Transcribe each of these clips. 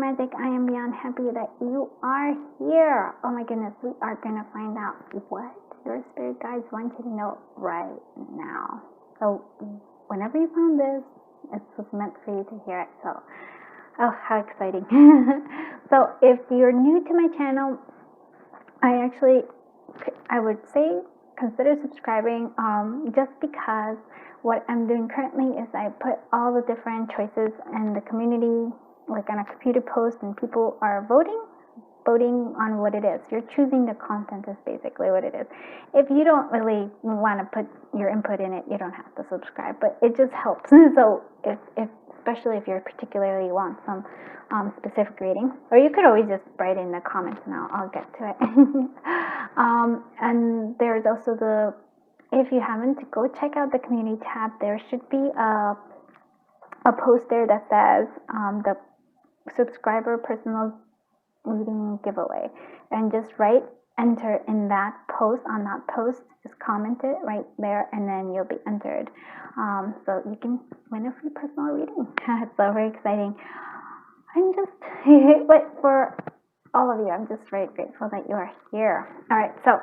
Magic. I am beyond happy that you are here. Oh my goodness, we are going to find out what your spirit guides want you to know right now. So whenever you found this, it was meant for you to hear it. So, oh, how exciting. So if you're new to my channel, I would say consider subscribing, just because what I'm doing currently is I put all the different choices in the community, like on a computer post, and people are voting on what it is. You're choosing the content is basically what it is. If you don't really want to put your input in it, you don't have to subscribe, but it just helps. So especially if you particularly want some specific reading, or you could always just write in the comments and I'll get to it. And there's also if you haven't, go check out the community tab. There should be a post there that says the subscriber personal reading giveaway, and just enter in that post. On that post, just comment it right there, and then you'll be entered, so you can win a free personal reading. It's so very exciting. I'm just but for all of you, I'm just very grateful that you are here. All right, so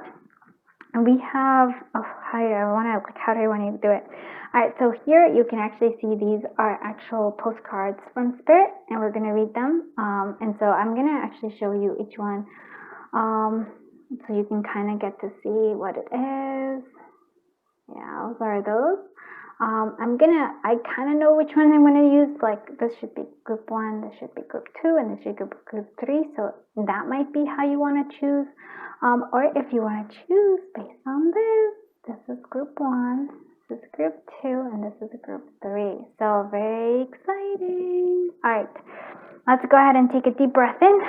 we have how do I want to do it? All right, so here you can actually see these are actual postcards from Spirit, and we're going to read them. And so I'm going to actually show you each one, so you can kind of get to see what it is. Yeah, those are those. I kind of know which one I'm going to use. Like, this should be group 1, this should be group 2, and this should be group 3. So that might be how you want to choose. Or if you want to choose based on this is group 1, this is group 2, and this is group 3. So very exciting. All right, let's go ahead and take a deep breath in.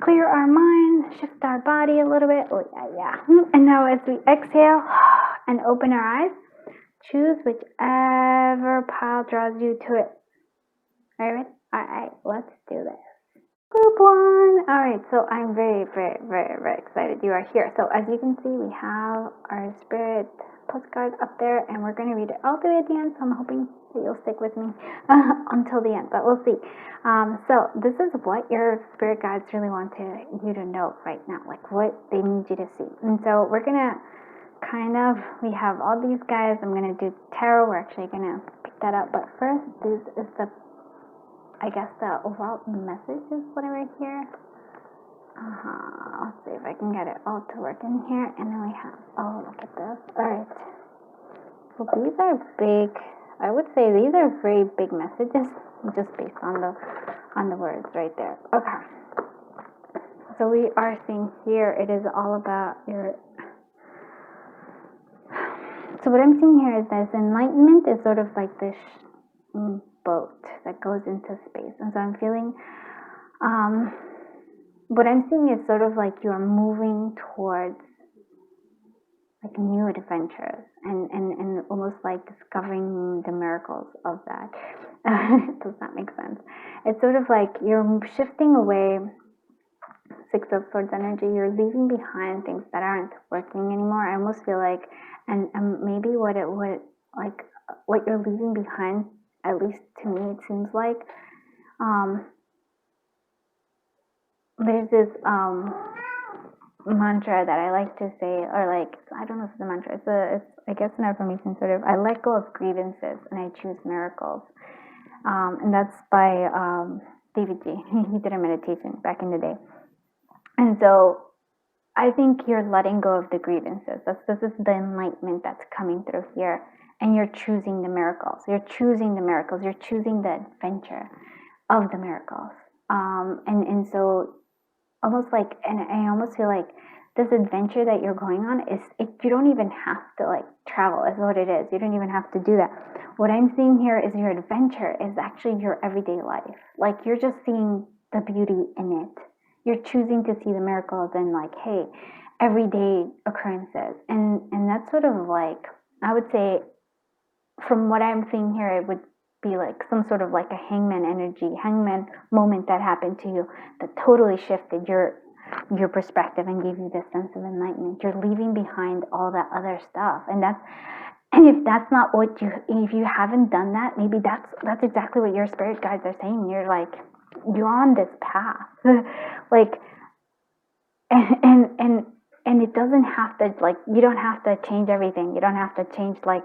Clear our mind, shift our body a little bit. Oh, yeah. And now as we exhale and open our eyes, choose whichever pile draws you to it. All right, let's do this. Group 1. All right, so I'm very, very, very, very excited you are here. So as you can see, we have our Spirit postcard up there, and we're going to read it all the way at the end. So I'm hoping that you'll stick with me until the end, but we'll see. So this is what your spirit guides really want you to know right now, like what they need you to see. And so we're going to we have all these guys. I'm going to do tarot. We're actually going to pick that up. But first, this is the overall message is what I write here. Let's see if I can get it all to work in here. And then we have, look at this. All right. So these are big. I would say these are very big messages, just based on the words right there. Okay. So we are seeing here, it is all about your. So what I'm seeing here is that enlightenment is sort of like this boat that goes into space. And so I'm feeling, what I'm seeing is sort of like you are moving towards like new adventures and almost like discovering the miracles of that. Does that make sense? It's sort of like you're shifting away. 6 of Swords energy, you're leaving behind things that aren't working anymore. I almost feel like, and maybe what you're leaving behind, at least to me, it seems like, there's this mantra that I like to say, or like, I don't know if it's a mantra, it's I guess an affirmation sort of. I let go of grievances and I choose miracles. And that's by David G. He did a meditation back in the day. And so I think you're letting go of the grievances. This is the enlightenment that's coming through here. And you're choosing the miracles. You're choosing the miracles. You're choosing the adventure of the miracles. And so almost like, and I almost feel like this adventure that you're going on you don't even have to like travel is what it is. You don't even have to do that. What I'm seeing here is your adventure is actually your everyday life. Like you're just seeing the beauty in it. You're choosing to see the miracles and like, hey, everyday occurrences. And that's sort of like, I would say, from what I'm seeing here, it would be like some sort of like a hangman moment that happened to you that totally shifted your perspective and gave you this sense of enlightenment. You're leaving behind all that other stuff. And if that's not if you haven't done that, maybe that's exactly what your spirit guides are saying. You're like, you're on this path. Like, and it doesn't have to, like, you don't have to change everything. You don't have to change, like,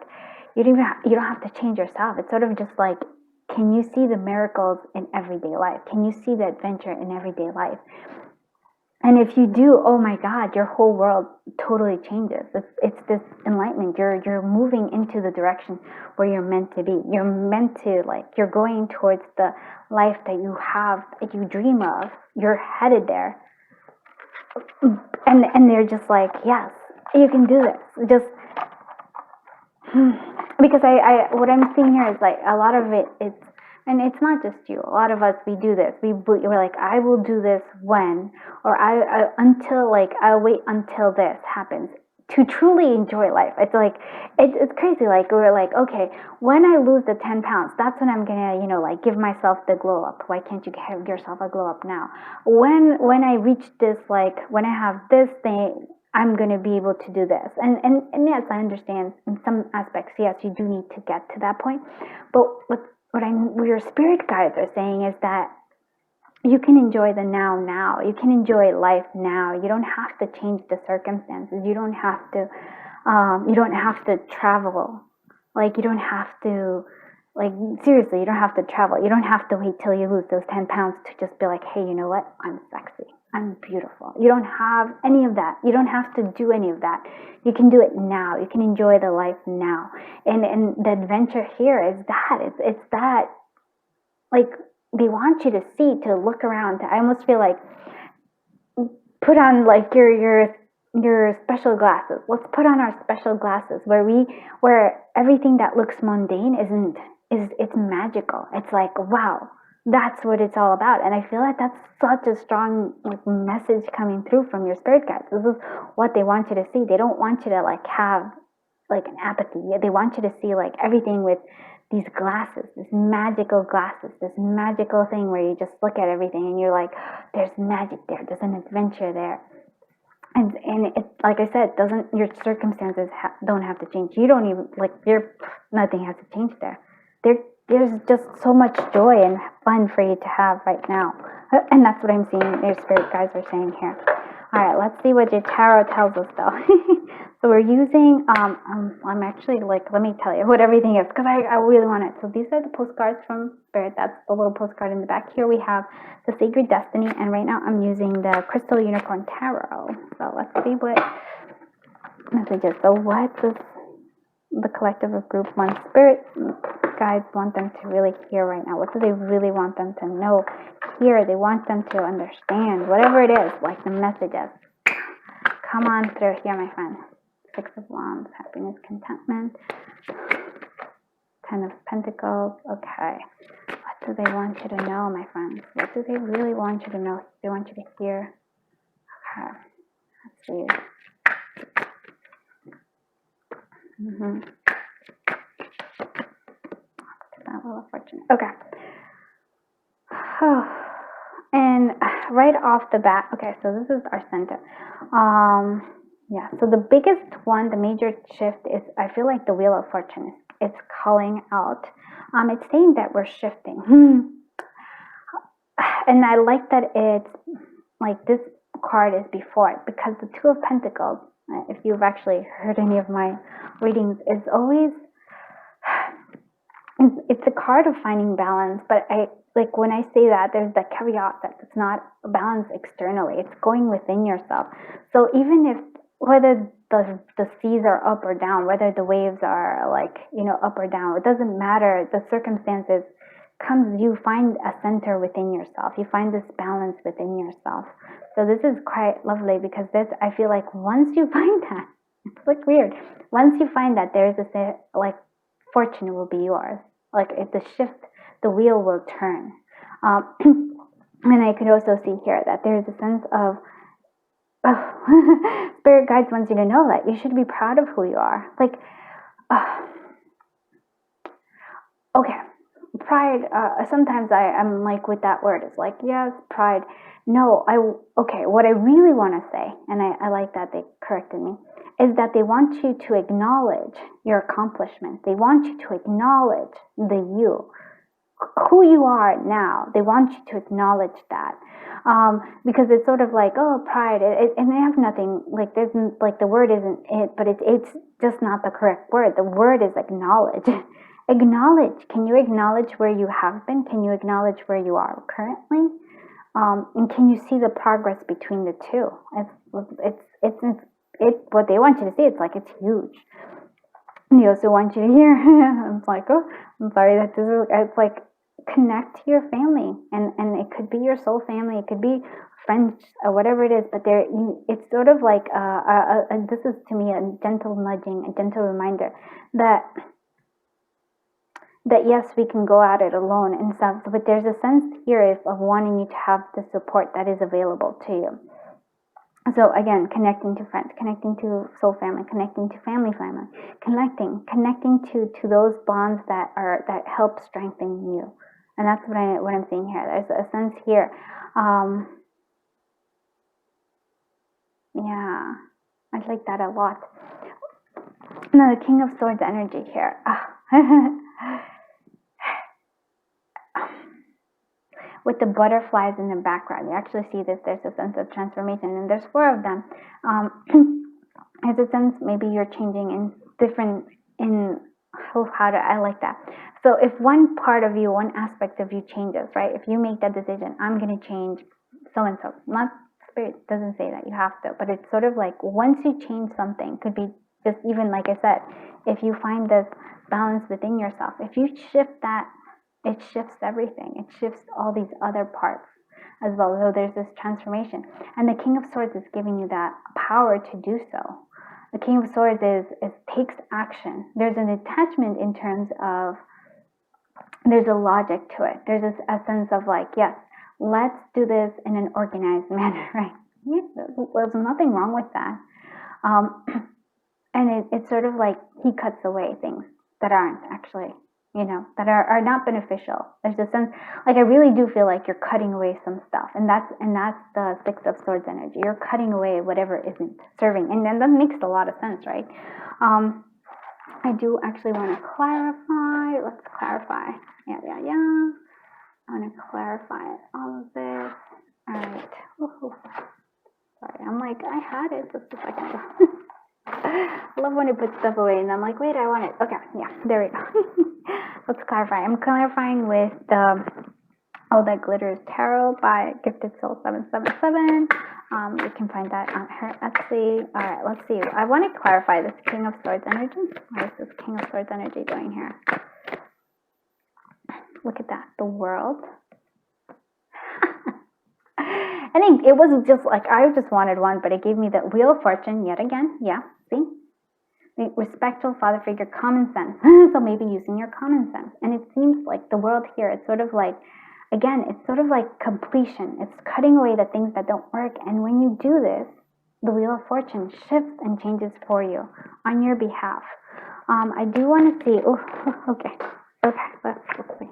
you don't have to change yourself. It's sort of just like, can you see the miracles in everyday life? Can you see the adventure in everyday life? And if you do, oh my God, your whole world totally changes. It's this enlightenment. You're moving into the direction where you're meant to be. You're meant to, like, you're going towards the life that you have, that you dream of. You're headed there. And they're just like, yes, you can do this. Just because I what I'm seeing here is like a lot of it is, and it's not just you. A lot of us, we do this. We're like, I will do this when, or until, like, I'll wait until this happens to truly enjoy life. It's like, it's crazy. Like, we're like, okay, when I lose the 10 pounds, that's when I'm gonna, like, give myself the glow up. Why can't you give yourself a glow up now? When I reach this, like, when I have this thing, I'm going to be able to do this. And yes, I understand in some aspects, yes, you do need to get to that point. But what your spirit guides are saying is that you can enjoy the now. You can enjoy life now. You don't have to change the circumstances. You don't have to travel. Like, you don't have to, like, seriously, you don't have to travel. You don't have to wait till you lose those 10 pounds to just be like, hey, you know what? I'm sexy. I'm beautiful. You don't have any of that. You don't have to do any of that. You can do it now. You can enjoy the life now. And the adventure here is that. It's that, like, they want you to see, to look around. I almost feel like, put on, like, your special glasses. Let's put on our special glasses where everything that looks mundane it's magical. It's like, wow, that's what it's all about. And I feel like that's such a strong, like, message coming through from your spirit guides. This is what they want you to see. They don't want you to, like, have, like, an apathy. They want you to see, like, everything with these glasses, this magical glasses, this magical thing where you just look at everything and you're like, there's magic there, there's an adventure there. And it, like I said, your circumstances don't have to change. You don't even, like, nothing has to change there. There's just so much joy and fun for you to have right now. And that's what I'm seeing your spirit guides are saying here. All right, let's see what your tarot tells us, though. So we're using, I'm actually, like, let me tell you what everything is, because I really want it. So these are the postcards from Spirit. That's the little postcard in the back. Here we have the Sacred Destiny, and right now I'm using the Crystal Unicorn Tarot. So let's see what messages. So what does the collective of group one Spirit guides want them to really hear right now? What do they really want them to know here? They want them to understand, whatever it is, like the messages. Come on through here, my friend. Six of Wands, happiness, contentment. 10 of Pentacles. Okay. What do they want you to know, my friends? What do they really want you to know? They want you to hear. Okay. Let's see. That Wheel of Fortune. Okay. And right off the bat, okay, so this is our center. Yeah, so the biggest one, the major shift is, I feel like the Wheel of Fortune, it's calling out. It's saying that we're shifting. And I like that it's, like, this card is before it, because the Two of Pentacles, if you've actually heard any of my readings, is always, it's a card of finding balance, but like, when I say that, there's that caveat that it's not a balance externally, it's going within yourself. So even if, whether the seas are up or down, whether the waves are, like, up or down, it doesn't matter. The circumstances you find a center within yourself. You find this balance within yourself. So this is quite lovely, because I feel like once you find that, it's like weird. Once you find that, there's this, like, fortune will be yours. Like, if the shift, the wheel will turn. And I could also see here that there's a sense of, Spirit guides wants you to know that you should be proud of who you are. Like, okay, pride, sometimes I'm like, with that word, it's like, yes, pride. No, okay, what I really want to say, and I like that they corrected me, is that they want you to acknowledge your accomplishments. They want you to acknowledge the you. who you are now. They want you to acknowledge that. Because it's sort of like, oh, pride, and they have nothing, like, there's, like, the word isn't it, but it's just not the correct word. The word is acknowledge. Acknowledge. Can you acknowledge where you have been? Can you acknowledge where you are currently? And can you see the progress between the two? It's what they want you to see. It's like, it's huge. They also want you to hear. I'm like, oh, I'm sorry that this is, it's like, connect to your family, and it could be your soul family, it could be friends, or whatever it is, but it's sort of like this is, to me, a gentle nudging, a gentle reminder that yes, we can go at it alone and stuff, but there's a sense here of wanting you to have the support that is available to you. So again, connecting to friends, connecting to soul family, connecting to family, connecting to those bonds that help strengthen you. And that's what I'm seeing here. There's a sense here. Yeah, I like that a lot. Now, the King of Swords energy here. With the butterflies in the background, you actually see this. There's a sense of transformation, and there's 4 of them. There's a sense maybe you're changing in different, I like that. So if one part of you, one aspect of you changes, right? If you make that decision, I'm going to change so-and-so. Not spirit doesn't say that you have to, but it's sort of like, once you change something, could be just even, like I said, if you find this balance within yourself, if you shift that, it shifts everything. It shifts all these other parts as well. So there's this transformation. And the King of Swords is giving you that power to do so. The King of Swords takes action. There's an attachment in terms of, there's a logic to it. There's a sense of like, yes, let's do this in an organized manner, right? There's nothing wrong with that. And it's sort of like he cuts away things that aren't actually, that are not beneficial. There's a sense, like, I really do feel like you're cutting away some stuff, and that's the 6 of Swords energy. You're cutting away whatever isn't serving, and then that makes a lot of sense, right? I do actually want to clarify. Let's clarify. Yeah. I want to clarify all of this. All right. Woo-hoo. Sorry, I'm like, I had it just a second ago. I love when I put stuff away and I'm like, wait, I want it. Okay, yeah, there we go. Let's clarify. I'm clarifying with All That Glitters Tarot by Gifted Soul 777. You can find that on her Etsy. All right, let's see. I want to clarify this King of Swords energy. What is this King of Swords energy doing here? Look at that. The World. I think it was just like, I just wanted one, but it gave me the Wheel of Fortune yet again. Yeah, see? The respectful father figure, common sense. So maybe using your common sense. And it seems like the World here, it's sort of like, again, it's sort of like completion. It's cutting away the things that don't work. And when you do this, the Wheel of Fortune shifts and changes for you on your behalf. I do want to see, okay, let's see.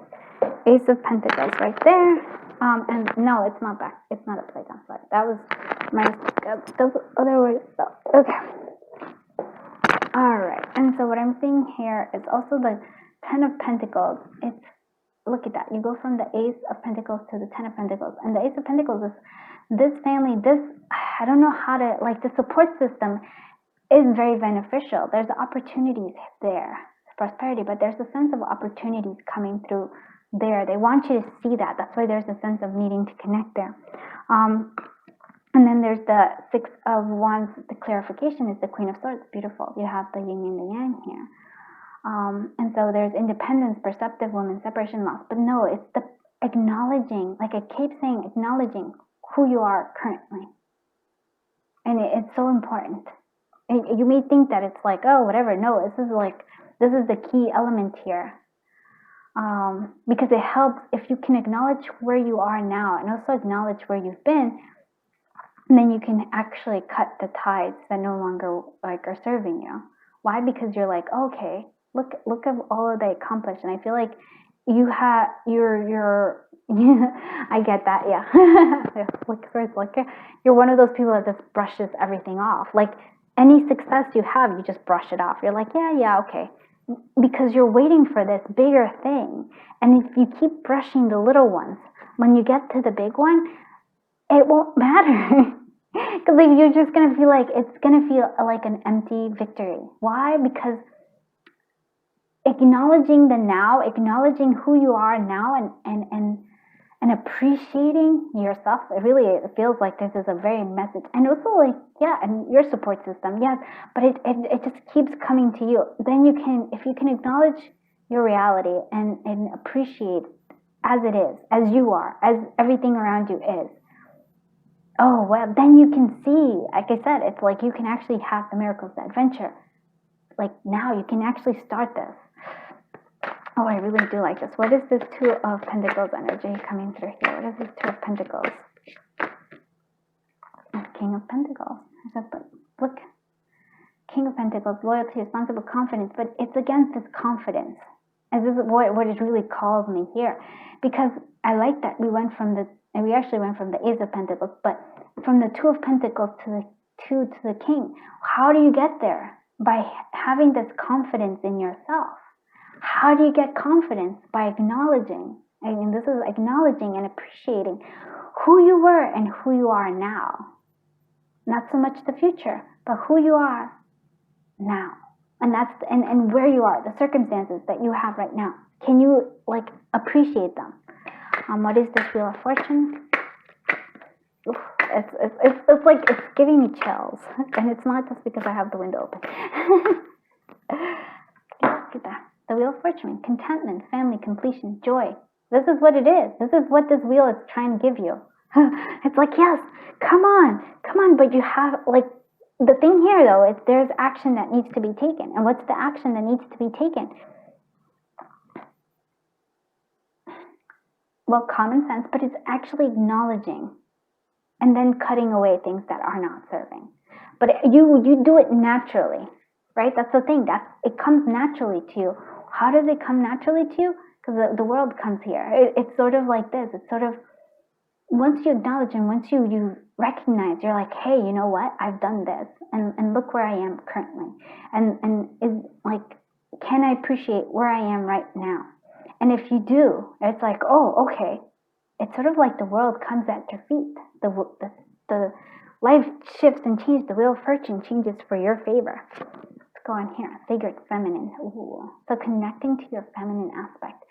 Ace of Pentacles right there. And no, it's not back. It's not upside down. Sorry. That was my, those other words. Okay. All right. And so what I'm seeing here is also the 10 of Pentacles. It's, look at that. You go from the Ace of Pentacles to the 10 of Pentacles. And the Ace of Pentacles is this family, I don't know how to, like, the support system is very beneficial. There's opportunities there. It's prosperity, but there's a sense of opportunities coming through there. They want you to see that. That's why there's a sense of needing to connect there. And then there's the 6 of Wands. The clarification is the Queen of Swords. Beautiful. You have the yin and the yang here. And so there's independence, perceptive woman, separation, loss. But no, it's the acknowledging, like I keep saying, acknowledging who you are currently. And it's so important. And you may think that it's like, oh, whatever. No, this is the key element here. Because it helps if you can acknowledge where you are now and also acknowledge where you've been, and then you can actually cut the ties that no longer are serving you. Why? Because you're like, okay, look at all that I accomplished, and I feel like you're I get that, yeah. You're one of those people that just brushes everything off. Like any success you have, you just brush it off. You're like, yeah, okay. because you're waiting for this bigger thing. And if you keep brushing the little ones, when you get to the big one, it won't matter. Because you're just going to feel like it's going to feel like an empty victory. Why? Because acknowledging the now, acknowledging who you are now, and appreciating yourself, it feels like this is a very message. And also like, yeah, and your support system, yes, but it just keeps coming to you. Then you can, if you can acknowledge your reality and appreciate as it is, as you are, as everything around you is, oh, well, then you can see, like I said, it's like you can actually have the miracles, the adventure. Like now you can actually start this. Oh, I really do like this. What is this Two of Pentacles energy coming through here? What is this Two of Pentacles? King of Pentacles. Look, King of Pentacles, loyalty, responsible, confidence, but it's against this confidence. And this is what it really calls me here. Because I like that we actually went from the Ace of Pentacles, but from the Two of Pentacles to the Two to the King. How do you get there? By having this confidence in yourself. How do you get confidence? By acknowledging. I mean, this is acknowledging and appreciating who you were and who you are now. Not so much the future, but who you are now. And that's and where you are, the circumstances that you have right now. Can you like appreciate them? What is this Wheel of Fortune? Oof, it's like it's giving me chills, and it's not just because I have the window open. Look at that. The Wheel of Fortune, contentment, family, completion, joy. This is what it is. This is what this wheel is trying to give you. It's like, yes, come on, but you have, like, the thing here, though, is there's action that needs to be taken. And what's the action that needs to be taken? Well, common sense, but it's actually acknowledging and then cutting away things that are not serving. But you do it naturally, right? That's the thing. It comes naturally to you. How does it come naturally to you? Because the world comes here. It's sort of like this. It's sort of, once you acknowledge and once you recognize, you're like, hey, you know what? I've done this. And look where I am currently. And is like, can I appreciate where I am right now? And if you do, it's like, oh, okay. It's sort of like the world comes at your feet. The life shifts and changes. The Wheel of Fortune changes for your favor. Go on here, sacred feminine. Ooh. So connecting to your feminine aspect.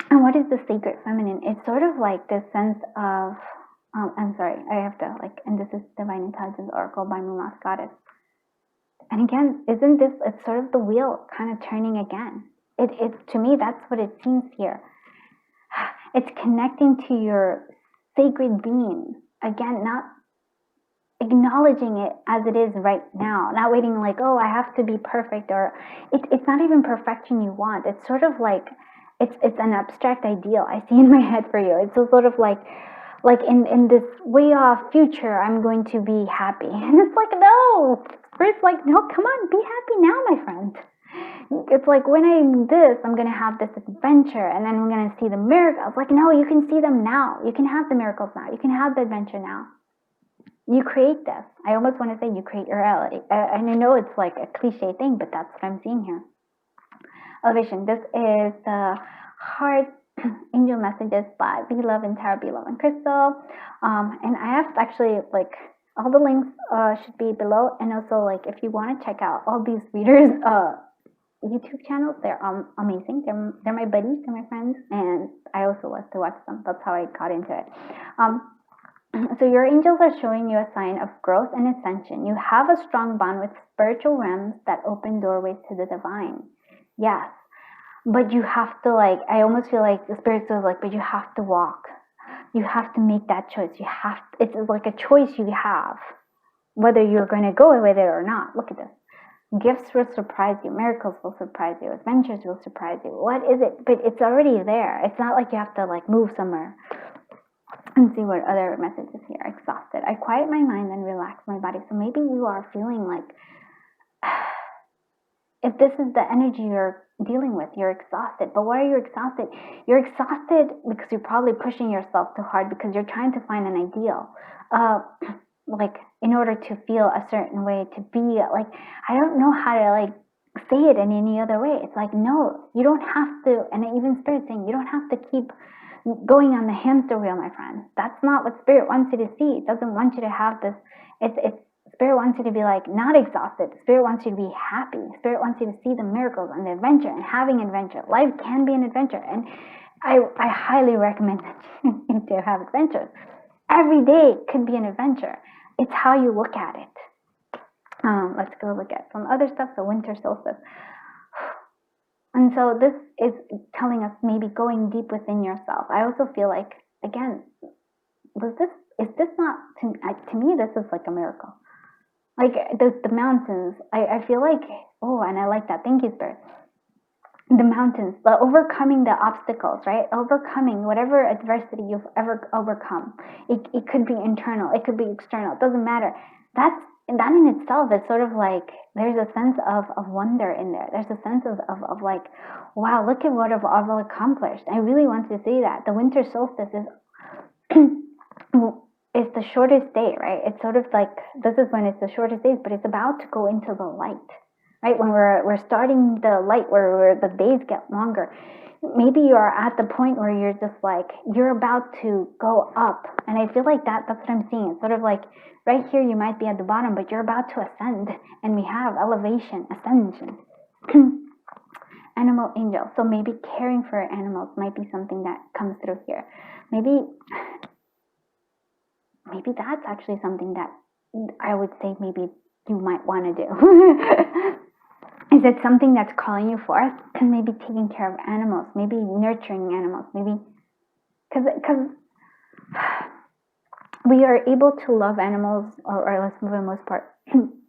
And what is the sacred feminine? It's sort of like this sense of, I'm sorry, I have to and this is Divine Intelligence Oracle by Mumas Goddess. And again, isn't this, it's sort of the wheel kind of turning again. It to me, that's what it seems here. It's connecting to your sacred being. Again, not acknowledging it as it is right now, not waiting like, oh, I have to be perfect, or it's not even perfection you want. It's sort of like, it's an abstract ideal I see in my head for you. It's a sort of like in this way off future, I'm going to be happy. And it's like, no, Spirit's like, no, come on, be happy now, my friend. It's like, when I'm this, I'm going to have this adventure, and then I'm going to see the miracles. Like, no, you can see them now. You can have the miracles now. You can have the adventure now. You create this. I almost want to say you create your reality. And I know it's like a cliche thing, but that's what I'm seeing here. Elevation. This is the Heart Angel Messages by Be Love and Tarot, Be Love and Crystal. And I have actually, all the links should be below. And also, if you want to check out all these readers' YouTube channels, they're amazing. They're my buddies, they're my friends, and I also love to watch them. That's how I got into it. So your angels are showing you a sign of growth and ascension. You have a strong bond with spiritual realms that open doorways to the divine. Yes, but you have to I almost feel like the spirit feels but you have to walk. You have to make that choice. It's like a choice you have, whether you're going to go with it or not. Look at this. Gifts will surprise you. Miracles will surprise you. Adventures will surprise you. What is it? But it's already there. It's not like you have to move somewhere. And see what other messages here. Exhausted. I quiet my mind and relax my body. So maybe you are feeling if this is the energy you're dealing with, you're exhausted. But why are you exhausted? You're exhausted because you're probably pushing yourself too hard because you're trying to find an ideal. In order to feel a certain way, to be I don't know how to say it in any other way. It's like, no, you don't have to. And I even started saying, you don't have to keep going on the hamster wheel, my friend. That's not what Spirit wants you to see. It doesn't want you to have this. It's Spirit wants you to be like not exhausted. Spirit wants you to be happy. Spirit wants you to see the miracles and the adventure and having adventure. Life can be an adventure, and I highly recommend that you to have adventures. Every day could be an adventure. It's how you look at it. Let's go look at some other stuff. The winter solstice. And so this is telling us maybe going deep within yourself. I also feel like, again, is this not, to me, this is like a miracle. Like the mountains, I feel like, oh, and I like that. Thank you, Spirit. The mountains, the overcoming the obstacles, right? Overcoming whatever adversity you've ever overcome. It could be internal, it could be external, it doesn't matter. That in itself is sort of like, there's a sense of wonder in there. There's a sense of like, wow, look at what I've accomplished. I really want to see that. The winter solstice is is the shortest day, right? It's sort of like, this is when it's the shortest days, but it's about to go into the light, right? When we're starting the light, where the days get longer. Maybe you're at the point where you're just like, you're about to go up. And I feel like that's what I'm seeing. It's sort of like, right here you might be at the bottom, but you're about to ascend. And we have elevation, ascension. Animal angel. So maybe caring for animals might be something that comes through here. Maybe that's actually something that I would say maybe you might want to do. Is it something that's calling you forth? Maybe taking care of animals, maybe nurturing animals, maybe because we are able to love animals, or let's for the most part,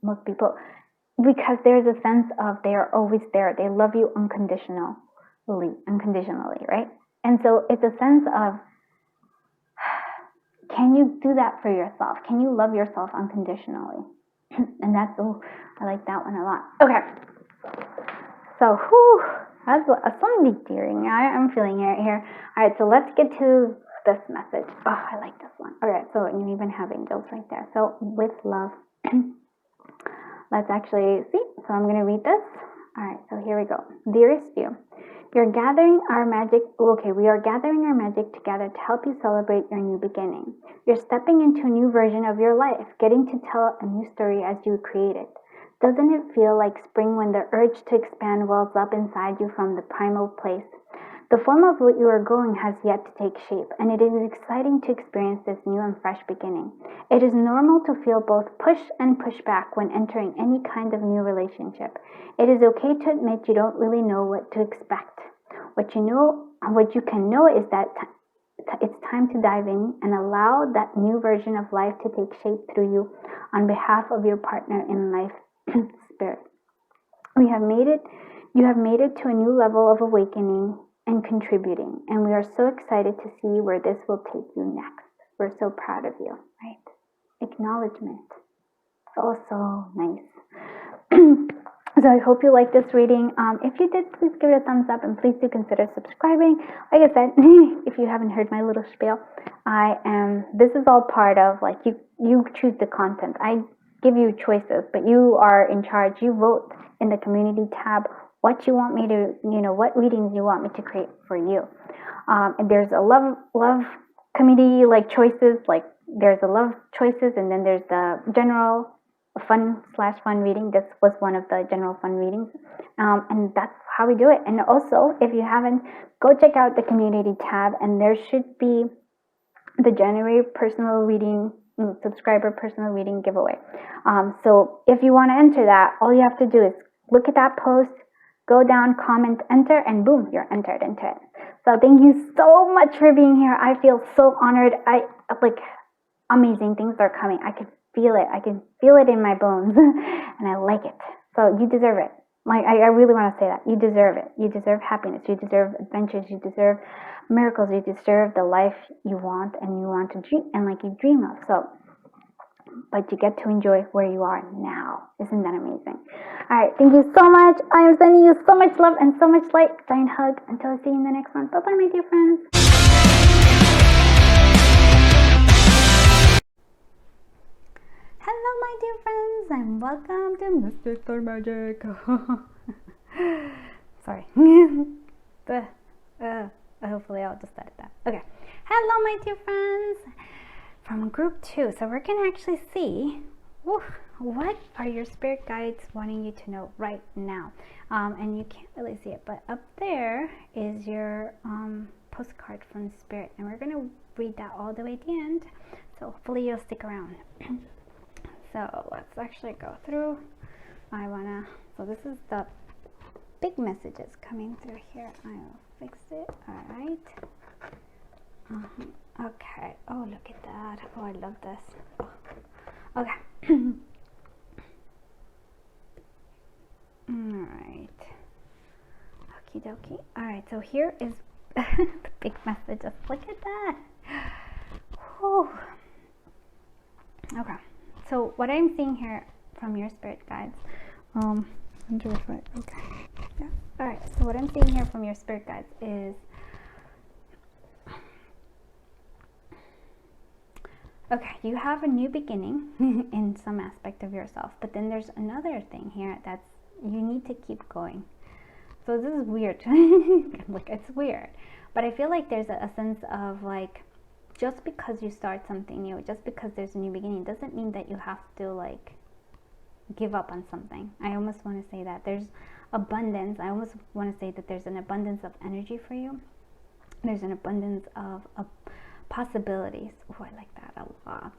most people, because there's a sense of they are always there. They love you unconditionally, right? And so it's a sense of, can you do that for yourself? Can you love yourself unconditionally? And that's, I like that one a lot. Okay. So, that's some deep tearing. I'm feeling it here. All right, so let's get to this message. Oh, I like this one. All right, so you even have angels right there. So, with love, let's actually see. So, I'm going to read this. All right, so here we go. Dearest you, we are gathering our magic together to help you celebrate your new beginning. You're stepping into a new version of your life, getting to tell a new story as you create it. Doesn't it feel like spring when the urge to expand wells up inside you from the primal place? The form of what you are going has yet to take shape, and it is exciting to experience this new and fresh beginning. It is normal to feel both push and push back when entering any kind of new relationship. It is okay to admit you don't really know what to expect. What you can know is that it's time to dive in and allow that new version of life to take shape through you on behalf of your partner in life. Spirit. You have made it to a new level of awakening and contributing, and we are so excited to see where this will take you next. We're so proud of you, right? Acknowledgement. Oh, so nice. So I hope you like this reading. If you did, please give it a thumbs up, and please do consider subscribing. Like I said, if you haven't heard my little spiel, this is all part of, like, you choose the content. I give you choices, but you are in charge. You vote in the community tab what you want me to, what readings you want me to create for you. And there's a love committee, like, choices, like there's a love choices, and then there's the general fun reading. This was one of the general fun readings. And that's how we do it. And also, if you haven't, go check out the community tab, and there should be the January personal reading, subscriber personal reading giveaway. So if you want to enter that, all you have to do is look at that post, go down, comment, enter, and boom, you're entered into it. So thank you so much for being here. I feel so honored. Amazing things are coming. I can feel it. I can feel it in my bones, and I like it. So you deserve it. Like, I really want to say that. You deserve it. You deserve happiness. You deserve adventures. You deserve miracles. You deserve the life you want and you want to dream, and like you dream of. So, but you get to enjoy where you are now. Isn't that amazing? All right. Thank you so much. I am sending you so much love and so much light. Giant hug. Until I see you in the next one. Bye-bye, my dear friends. Hello, my dear friends, and welcome to Mystic Star Magic. sorry. Hopefully I'll just edit that. Okay. Hello, my dear friends from group 2. So we're gonna actually see what are your spirit guides wanting you to know right now. And you can't really see it, but up there is your postcard from spirit, and we're gonna read that all the way to the end. So hopefully you'll stick around. So let's actually go through. So this is the big messages coming through here. I'll fix it. All right. Okay. Oh, look at that. Oh, I love this. Oh. Okay. All right. Okie dokie. All right. So here is the big messages. Look at that. Whew. Okay. So what I'm seeing here from your spirit guides, okay. Yeah. All right. So what I'm seeing here from your spirit guides is, okay, you have a new beginning in some aspect of yourself, but then there's another thing here that's you need to keep going. So this is weird. Like, it's weird, but I feel like there's a sense of like, just because you start something new, just because there's a new beginning, doesn't mean that you have to like give up on something. I almost want to say that there's abundance. I almost want to say that there's an abundance of energy for you. There's an abundance of possibilities. Oh, I like that a lot.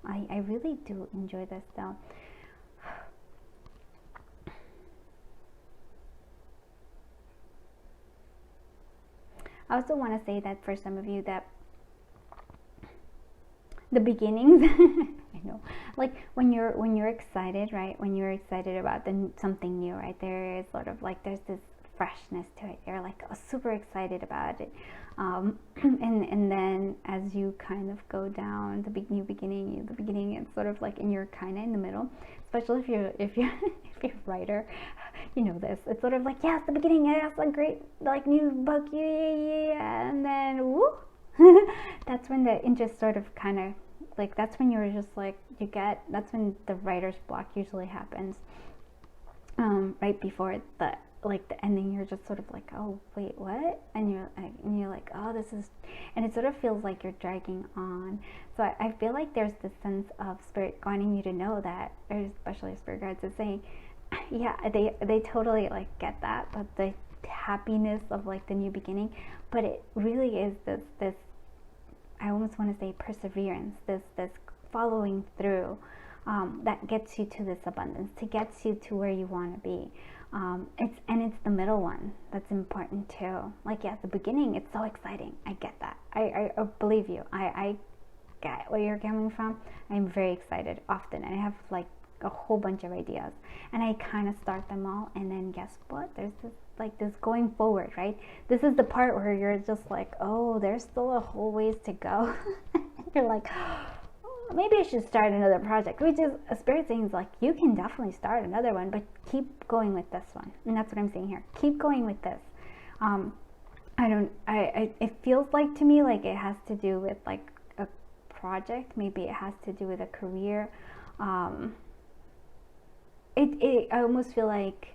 I really do enjoy this though. I also want to say that for some of you that the beginnings, I know, like when you're excited, right? When you're excited about something new, right? There is sort of like there's this freshness to it. You're like super excited about it, and then as you kind of go down the new beginning, the beginning, it's sort of like, and you're kind of in the middle. Especially if you're a writer, you know this. It's sort of like, yes, the beginning, yes, a great like new book, yeah, and then woo. That's when the interest sort of kind of like, that's when you're just like, that's when the writer's block usually happens, right before the ending. You're just sort of like, oh wait, what? And you're like, oh, this is, and it sort of feels like you're dragging on. So I feel like there's this sense of spirit wanting you to know that, especially spirit guides is saying, yeah, they totally like get that, but the happiness of like the new beginning, but it really is this I almost want to say perseverance, this following through, that gets you to this abundance, to gets you to where you want to be. It's the middle one that's important too. Like, yeah, the beginning, it's so exciting. I get that. I believe you. I get where you're coming from. I'm very excited often. I have like a whole bunch of ideas, and I kind of start them all, and then guess what? There's this going forward, right? This is the part where you're just like, oh, there's still a whole ways to go. You're like, oh, maybe I should start another project, which is a spirit saying, like, you can definitely start another one, but keep going with this one. And that's what I'm saying here. Keep going with this. It feels like to me like it has to do with like a project. Maybe it has to do with a career. I almost feel like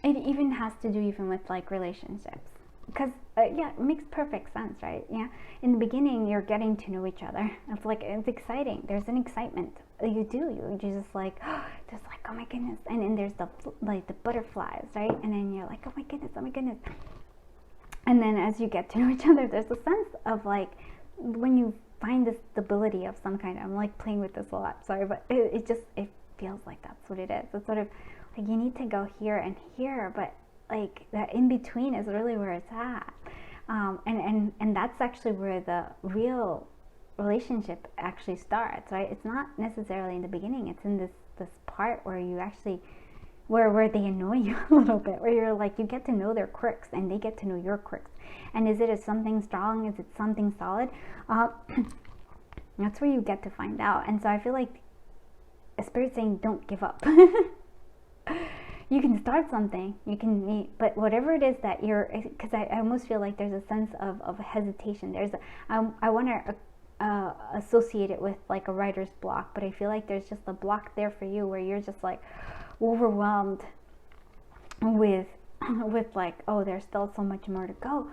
it even has to do even with like relationships, because yeah, it makes perfect sense, right? Yeah, in the beginning you're getting to know each other. It's like, it's exciting. There's an excitement. You just like, oh, there's like, oh my goodness, and then there's the butterflies, right? And then you're like, oh my goodness, and then as you get to know each other, there's a sense of like, when you find the stability of some kind. I'm like playing with this a lot, sorry, but it feels like that's what it is. It's sort of like, you need to go here and here, but like that in between is really where it's at, and that's actually where the real relationship actually starts, right? It's not necessarily in the beginning. It's in this part where you actually, where they annoy you a little bit, where you're like, you get to know their quirks and they get to know your quirks. And is it something strong? Is it something solid? That's where you get to find out. And so I feel like a spirit saying, don't give up. You can start something, you can meet, but whatever it is that you're, because I almost feel like there's a sense of hesitation. I want to associate it with like a writer's block, but I feel like there's just a block there for you where you're just like overwhelmed with like, oh, there's still so much more to go.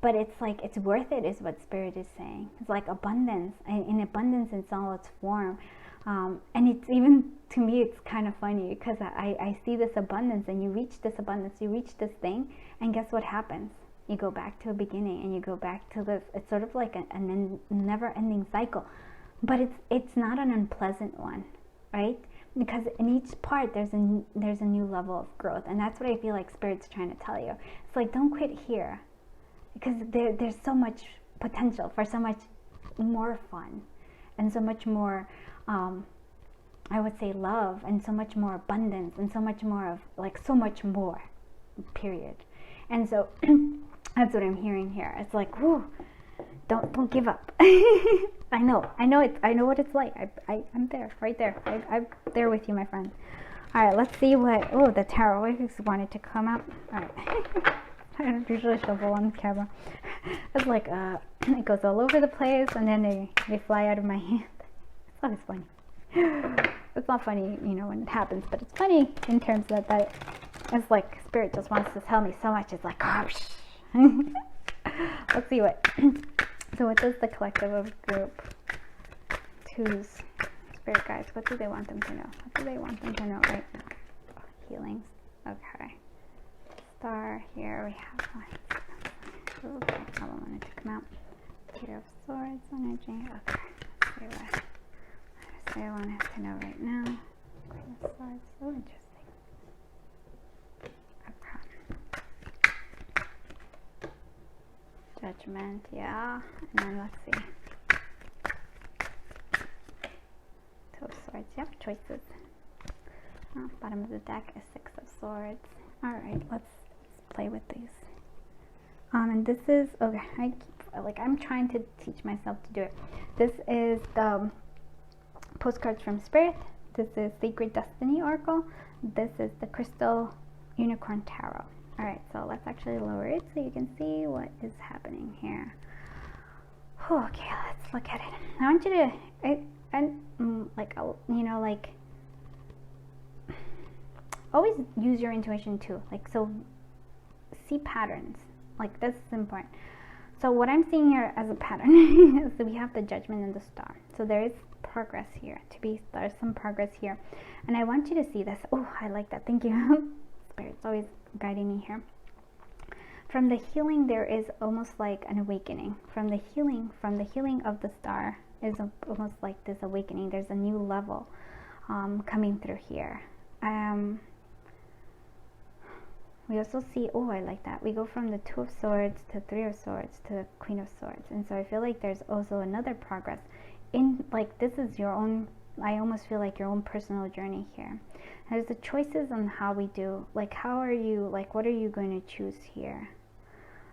But it's like, it's worth it, is what Spirit is saying. It's like abundance, in abundance in all its form. And it's even, to me, it's kind of funny because I see this abundance, and you reach this abundance, you reach this thing, and guess what happens? You go back to a beginning, and you go back to this. It's sort of like a never-ending cycle, but it's not an unpleasant one, right? Because in each part there's a new level of growth, and that's what I feel like Spirit's trying to tell you. It's like, don't quit here, because there's so much potential for so much more fun, and so much more, I would say, love, and so much more abundance, and so much more of like, so much more, period. And so that's what I'm hearing here. It's like, whoo, don't give up. I know what it's like. I'm there, right there. I'm there with you, my friend. All right, let's see what, oh, the tarot wanted to come up. All right. I don't usually shovel on camera. It's like, it goes all over the place, and then they fly out of my hand. It's always funny. It's not funny, when it happens, but it's funny in terms that it's like Spirit just wants to tell me so much. It's like, gosh. Let's see what. So what does the collective of group twos, Spirit guides, what do they want them to know? What do they want them to know right now? Oh, healings. Okay. Star, here we have one. Okay, I wanted to come out. Three of Swords energy. Okay. Let's see what I wanted to know right now. Queen of Swords. So interesting. Judgment, yeah. And then let's see. Two of Swords, yep, choices. Bottom of the deck is Six of Swords. Alright, let's play with these. And this is, okay, I'm trying to teach myself to do it. This is the Postcards from Spirit. This is Sacred Destiny Oracle. This is the Crystal Unicorn Tarot. Alright, so let's actually lower it so you can see what is happening here. Okay, let's look at it. I want you to, always use your intuition too. So see patterns. This is important. So what I'm seeing here as a pattern is that we have the Judgment and the Star. So there is progress here. There's some progress here. And I want you to see this. Oh, I like that. Thank you. Spirit's always guiding me here. From the healing, there is almost like an awakening. From the healing of the Star is almost like this awakening. There's a new level coming through here. We also see, oh, I like that. We go from the Two of Swords to Three of Swords to the Queen of Swords. And so I feel like there's also another progress in, this is your own, I almost feel like your own personal journey here. There's the choices on how we do, how are you, what are you going to choose here?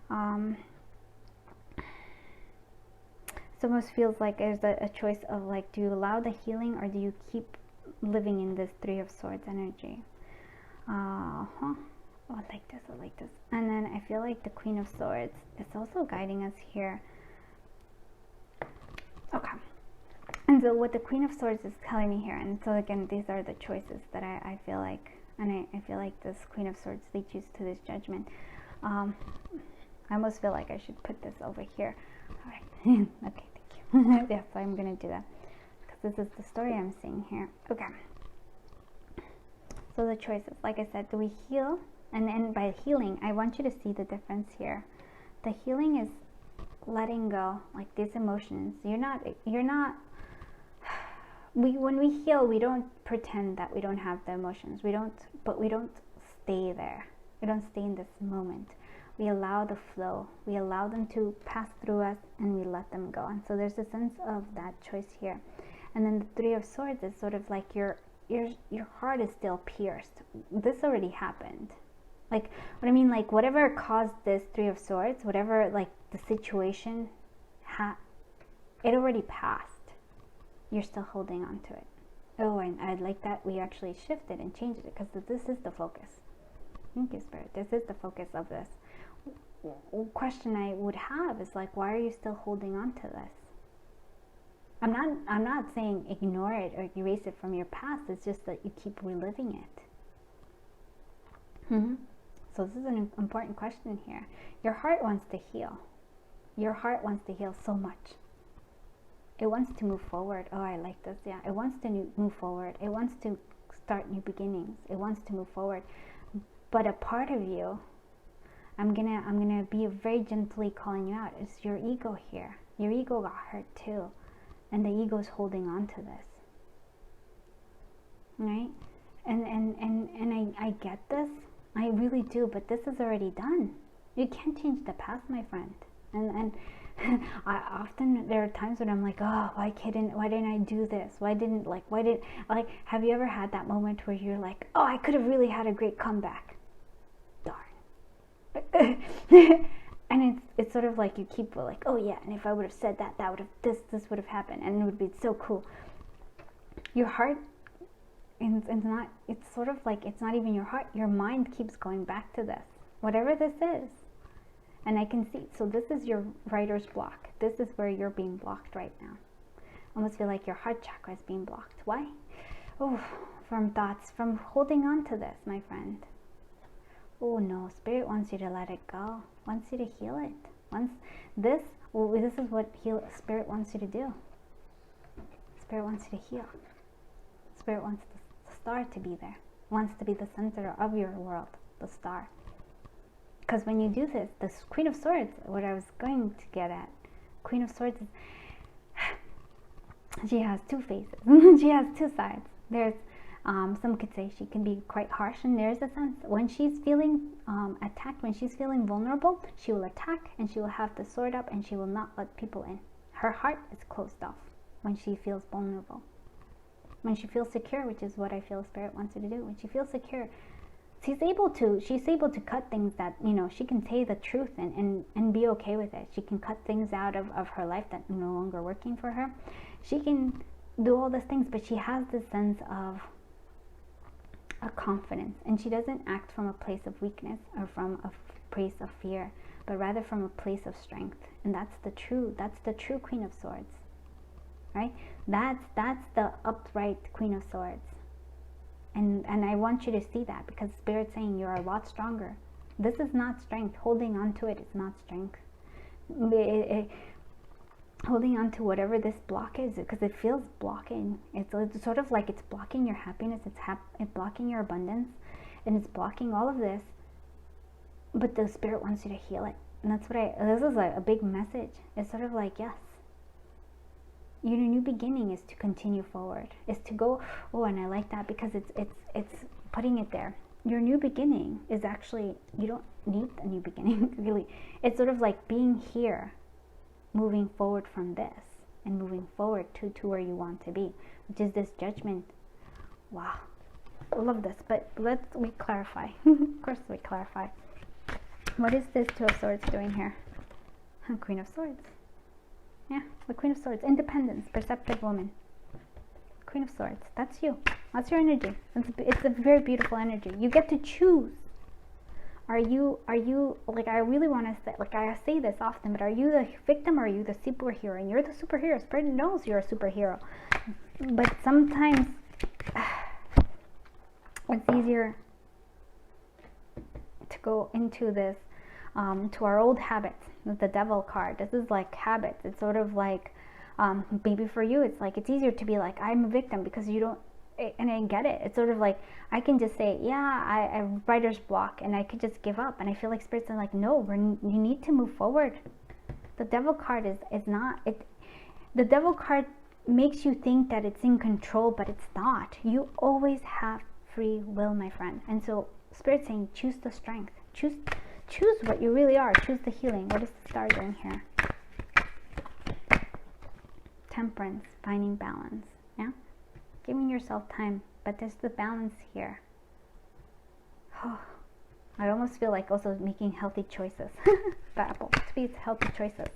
It almost feels like there's a choice of do you allow the healing, or do you keep living in this Three of Swords energy? Oh, I like this, I like this. And then I feel like the Queen of Swords is also guiding us here. Okay. And so what the Queen of Swords is telling me here, and so again, these are the choices that I feel like, and I feel like this Queen of Swords leads you to this judgment. I almost feel like I should put this over here. All right. Okay, thank you. Yes, I'm going to do that, because this is the story I'm seeing here. Okay. So the choices, like I said, do we heal? And then by healing, I want you to see the difference here. The healing is letting go, these emotions. When we heal, we don't pretend that we don't have the emotions. We don't stay there. We don't stay in this moment. We allow the flow. We allow them to pass through us, and we let them go. And so there's a sense of that choice here. And then the Three of Swords is sort of like your heart is still pierced. This already happened. What I mean, whatever caused this Three of Swords, whatever, the situation, it already passed. You're still holding on to it. Oh, and I like that we actually shifted and changed it, because this is the focus. Thank you, Spirit. This is the focus of this. Question I would have is why are you still holding on to this? I'm not saying ignore it or erase it from your past. It's just that you keep reliving it. So this is an important question here. Your heart wants to heal. Your heart wants to heal so much. It wants to move forward. Oh, I like this. Yeah, it wants to move forward. It wants to start new beginnings. It wants to move forward. But a part of you, I'm gonna be very gently calling you out. It's your ego here. Your ego got hurt too, and the ego is holding on to this, right? And I get this. I really do. But this is already done. You can't change the past, my friend. And I often, there are times when I'm like, oh, why didn't I do this? Have you ever had that moment where you're like, oh, I could have really had a great comeback? Darn. And it's sort of like you keep like, oh yeah, and if I would have said that, that would have, this would have happened, and it would be so cool. Your heart, it's sort of like, it's not even your heart, your mind keeps going back to this, whatever this is. And I can see, so this is your writer's block. This is where you're being blocked right now. I almost feel like your heart chakra is being blocked. Why? Oh, from thoughts, from holding on to this, my friend. Oh no, Spirit wants you to let it go. Wants you to heal it. This is what Spirit wants you to do. Spirit wants you to heal. Spirit wants the star to be there. Wants to be the center of your world, the star. Because when you do this Queen of Swords, what I was going to get at, Queen of Swords is, she has two faces. She has two sides. There's, some could say she can be quite harsh, and there's a sense when she's feeling attacked, when she's feeling vulnerable, she will attack, and she will have the sword up, and she will not let people in. Her heart is closed off when she feels vulnerable. When she feels secure, which is what I feel Spirit wants you to do, when she feels secure, she's able to cut things that, she can say the truth and be okay with it. She can cut things out of her life that are no longer working for her. She can do all these things, but she has this sense of a confidence, and she doesn't act from a place of weakness or from a place of fear, but rather from a place of strength. And that's the true Queen of Swords, right? That's the upright Queen of Swords. And I want you to see that, because Spirit's saying you're a lot stronger. This is not strength. Holding on to it is not strength. Holding on to whatever this block is, because it feels blocking. It's sort of like it's blocking your happiness. It's blocking your abundance, and it's blocking all of this. But the Spirit wants you to heal it, and that's what this is a big message. It's sort of like, yes, your new beginning is to continue forward, is to go. Oh, and I like that, because it's putting it there. Your new beginning is actually, you don't need a new beginning, really. It's sort of like being here, moving forward from this, and moving forward to where you want to be, which is this judgment. Wow, I love this, but we clarify. Of course we clarify. What is this Two of Swords doing here? Queen of Swords. Yeah, the Queen of Swords. Independence, perceptive woman. Queen of Swords. That's you. That's your energy. It's a very beautiful energy. You get to choose. Are you like, I really want to say, like I say this often, but are you the victim or are you the superhero? And you're the superhero. Spirit knows you're a superhero. But sometimes it's easier to go into this, to our old habits. The Devil card. This is like habits. It's sort of like, maybe for you, it's like, it's easier to be like, I'm a victim, because you don't, and I get it. It's sort of like, I can just say, yeah, I have writer's block, and I could just give up. And I feel like Spirit's are like, no, you need to move forward. The Devil card is not, the Devil card makes you think that it's in control, but it's not. You always have free will, my friend. And so Spirit's saying, choose the strength. Choose what you really are. Choose the healing. What is the star doing here? Temperance, finding balance. Yeah? Giving yourself time, but there's the balance here. Oh, I almost feel like also making healthy choices. The apple. To be healthy choices.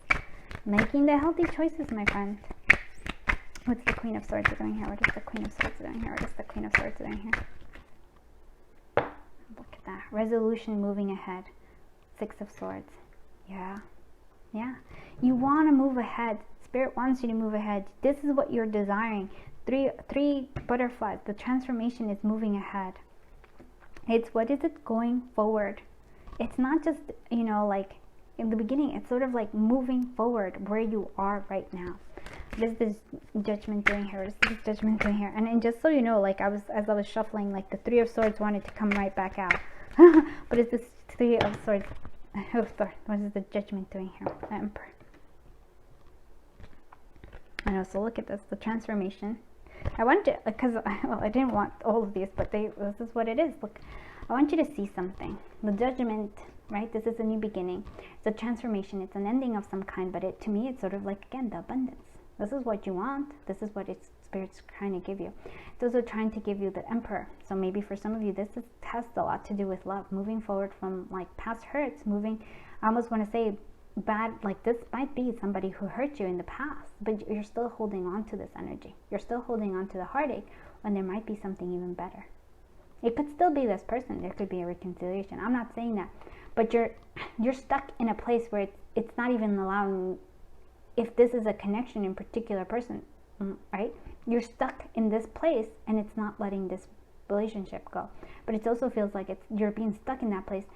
Making the healthy choices, my friend. What's the Queen of Swords doing here? What is the Queen of Swords doing here? What is the Queen of Swords doing here? Look at that. Resolution, moving ahead. Six of Swords. Yeah. You want to move ahead. Spirit wants you to move ahead. This is what you're desiring. Three butterflies. The transformation is moving ahead. It's what is it going forward. It's not just, you know, like in the beginning. It's sort of like moving forward where you are right now. This is Judgment doing here. This is Judgment doing here. And just so you know, like as I was shuffling, like the Three of Swords wanted to come right back out. But it's this Three of Swords. Oh, sorry. What is the Judgment doing here? The Emperor. I know. So look at this. The transformation. I want to, because I didn't want all of these, but this is what it is. Look, I want you to see something. The Judgment, right? This is a new beginning. It's a transformation. It's an ending of some kind. But to me, it's sort of like, again, the abundance. This is what you want. This is what Spirit's trying to give you. It's also trying to give you the Emperor. So maybe for some of you, this has a lot to do with love. Moving forward from like past hurts. Moving, I almost want to say bad, like this might be somebody who hurt you in the past, but you're still holding on to this energy. You're still holding on to the heartache when there might be something even better. It could still be this person. There could be a reconciliation. I'm not saying that, but you're stuck in a place where it's not even allowing, if this is a connection in particular person, right? You're stuck in this place and it's not letting this relationship go. But it also feels like you're being stuck in that place,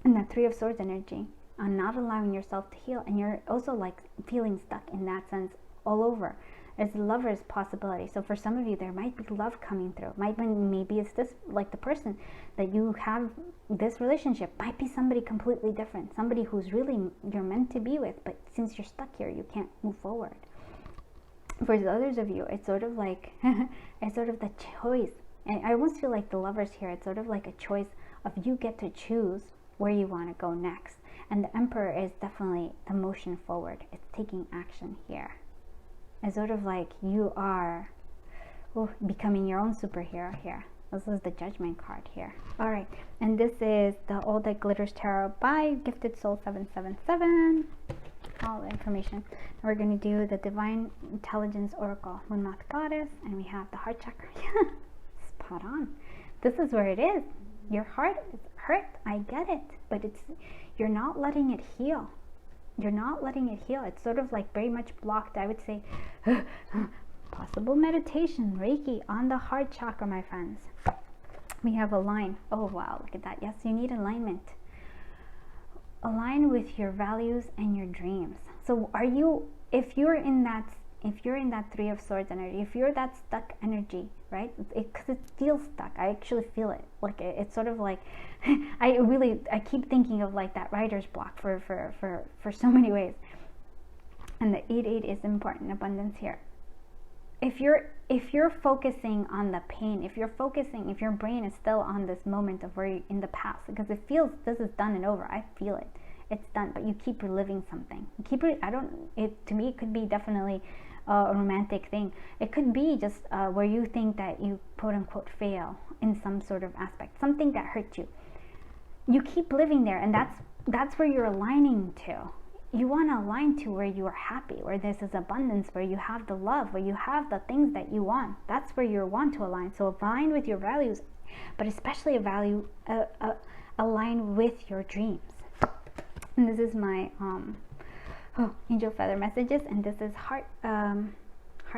in that Three of Swords energy, on not allowing yourself to heal. And you're also like feeling stuck in that sense all over. There's a lover's possibility. So for some of you, there might be love coming through. Maybe it's this, like the person that you have this relationship might be somebody completely different, somebody who's really you're meant to be with, but since you're stuck here, you can't move forward. For the others of you, it's sort of like it's sort of the choice. And I almost feel like the lovers here, it's sort of like a choice of you get to choose where you want to go next. And the Emperor is definitely the motion forward. It's taking action here. It's sort of like you are becoming your own superhero here. This is the Judgment card here. All right, and this is the All That Glitters Tarot by Gifted Soul 777. All the information. We're going to do the Divine Intelligence Oracle, Moon Moth Goddess, and we have the heart chakra. Spot on. This is where it is. Your heart is hurt. I get it, but you're not letting it heal. You're not letting it heal. It's sort of like very much blocked. I would say possible meditation, Reiki on the heart chakra, my friends. We have a line. Oh wow, look at that. Yes, you need alignment. Align with your values and your dreams. So if you're in that Three of Swords energy, if you're that stuck energy, right? Because it feels stuck. I actually feel it. Like it's sort of like I keep thinking of like that writer's block for so many ways. And the 8-8 is important. Abundance here. If you're focusing on the pain, if your brain is still on this moment of where you're in the past, because it feels this is done and over. I feel it. It's done, but you keep reliving something. To me, it could be definitely a romantic thing. It could be just where you think that you quote unquote fail in some sort of aspect, something that hurt you. You keep living there, and that's where you're aligning to. You want to align to where you are happy, where this is abundance, where you have the love, where you have the things that you want. That's where you want to align. So align with your values, but especially align with your dreams. And this is my angel feather messages, and this is heart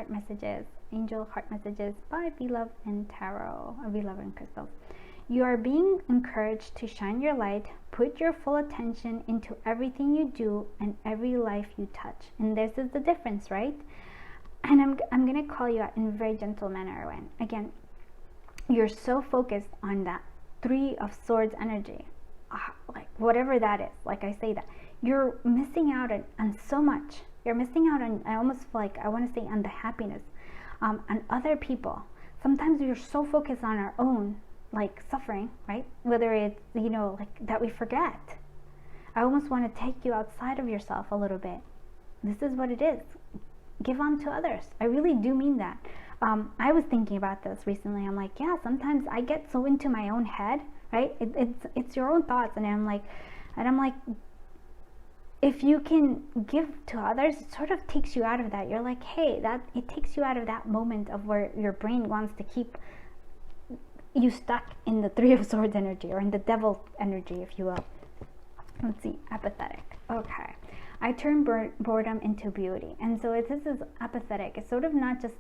messages, angel heart messages by Beloved and Tarot, Beloved and Crystals. You are being encouraged to shine your light, put your full attention into everything you do and every life you touch. And this is the difference, right? And I'm going to call you out in a very gentle manner. When again, you're so focused on that Three of Swords energy, like whatever that is, like I say that, you're missing out on so much. You're missing out on, I almost feel like I want to say, on the happiness, on other people. Sometimes we're so focused on our own like suffering, right? Whether it's, like that we forget. I almost want to take you outside of yourself a little bit. This is what it is. Give on to others. I really do mean that. I was thinking about this recently. I'm like, yeah, sometimes I get so into my own head, right? It's your own thoughts, and I'm like, if you can give to others, it sort of takes you out of that. You're like, hey, it takes you out of that moment of where your brain wants to keep you stuck in the Three of Swords energy, or in the devil energy, if you will. Let's see, apathetic. Okay. I turn boredom into beauty. And so this is apathetic. It's sort of not just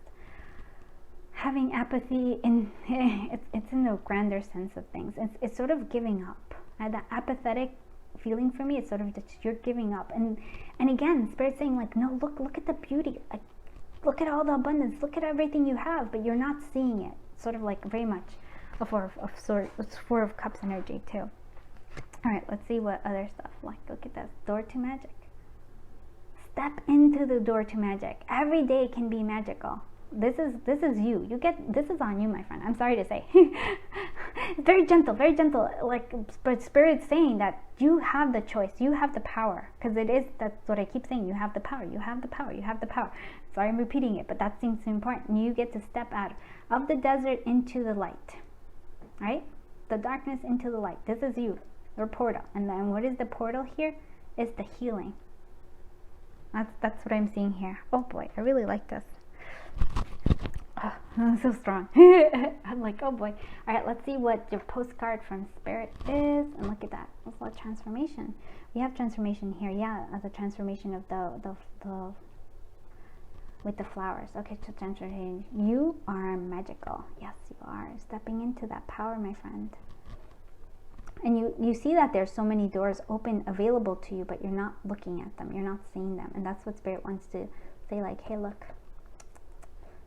having apathy in it's in the grander sense of things. It's sort of giving up. And the apathetic feeling for me is sort of that you're giving up. And again, Spirit's saying like, no, look at the beauty. Like, look at all the abundance. Look at everything you have, but you're not seeing it. Sort of like very much a Four of Cups energy too. All right, let's see what other stuff. Like, look at this, door to magic. Step into the door to magic. Every day can be magical. This is you. This is on you, my friend. I'm sorry to say. Very gentle, very gentle. Like, but Spirit's saying that you have the choice. You have the power. Because that's what I keep saying. You have the power. You have the power. You have the power. Sorry, I'm repeating it, but that seems important. You get to step out of the desert into the light. Right? The darkness into the light. This is you. Your portal. And then what is the portal here? It's the healing. That's what I'm seeing here. Oh boy, I really like this. Oh, I'm so strong. I'm like, oh boy. All right, let's see what your postcard from Spirit is. And look at that. It's a transformation. We have transformation here. Yeah, as a transformation of the with the flowers. Okay, so transformation. You are magical. Yes, you are. Stepping into that power, my friend. And you see that there's so many doors open available to you, but you're not looking at them. You're not seeing them. And that's what Spirit wants to say, like, hey, look.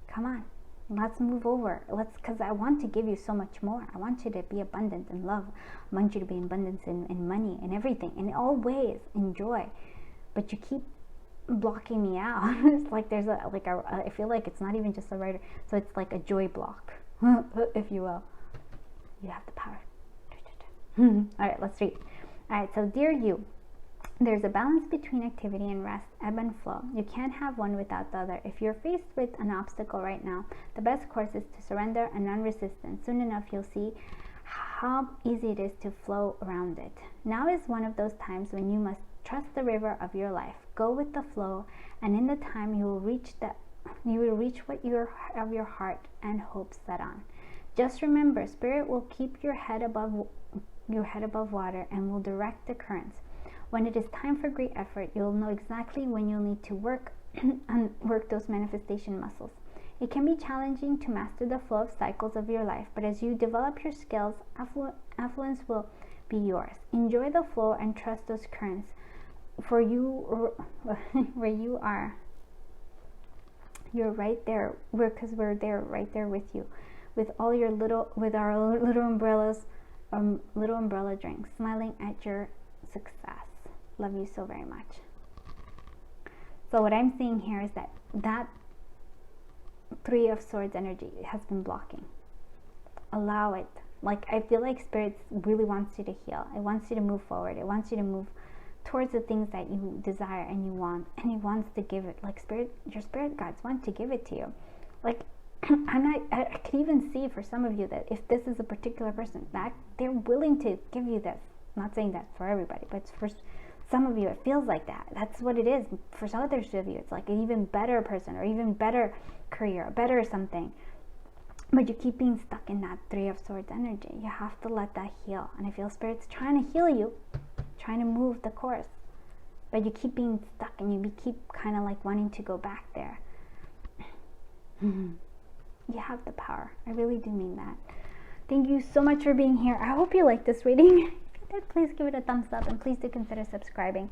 Come on, let's move over. Because I want to give you so much more. I want you to be abundant in love. I want you to be abundant in money and everything, in all ways, in joy. But you keep blocking me out. It's like there's I feel like it's not even just a writer. So it's like a joy block, if you will. You have the power. All right, let's read. All right, so dear you, there's a balance between activity and rest, ebb and flow. You can't have one without the other. If you're faced with an obstacle right now, the best course is to surrender and non-resistance. Soon enough, you'll see how easy it is to flow around it. Now is one of those times when you must trust the river of your life. Go with the flow, and in the time you will reach what of your heart and hopes set on. Just remember, Spirit will keep your head above water and will direct the currents. When it is time for great effort, you'll know exactly when you'll need to work those manifestation muscles. It can be challenging to master the flow of cycles of your life, but as you develop your skills, affluence will be yours. Enjoy the flow and trust those currents. For you, where you are, you're right there. Because we're there, right there with you, with our little umbrellas, little umbrella drinks, smiling at your success. Love you so very much. So what I'm seeing here is that Three of Swords energy has been blocking. Allow it. Like, I feel like Spirit really wants you to heal. It wants you to move forward. It wants you to move towards the things that you desire and you want, and it wants to give it. Like, your spirit guides want to give it to you. Like, I could even see for some of you that if this is a particular person, that they're willing to give you this. I'm not saying that for everybody, but for some of you it feels like that. That's what it is. For some others of you, it's like an even better person or even better career, better something. But you keep being stuck in that Three of Swords energy. You have to let that heal. And I feel Spirit's trying to heal you, trying to move the course. But you keep being stuck and you keep kind of like wanting to go back there. You have the power. I really do mean that. Thank you so much for being here. I hope you liked this reading. If you did, please give it a thumbs up and please do consider subscribing.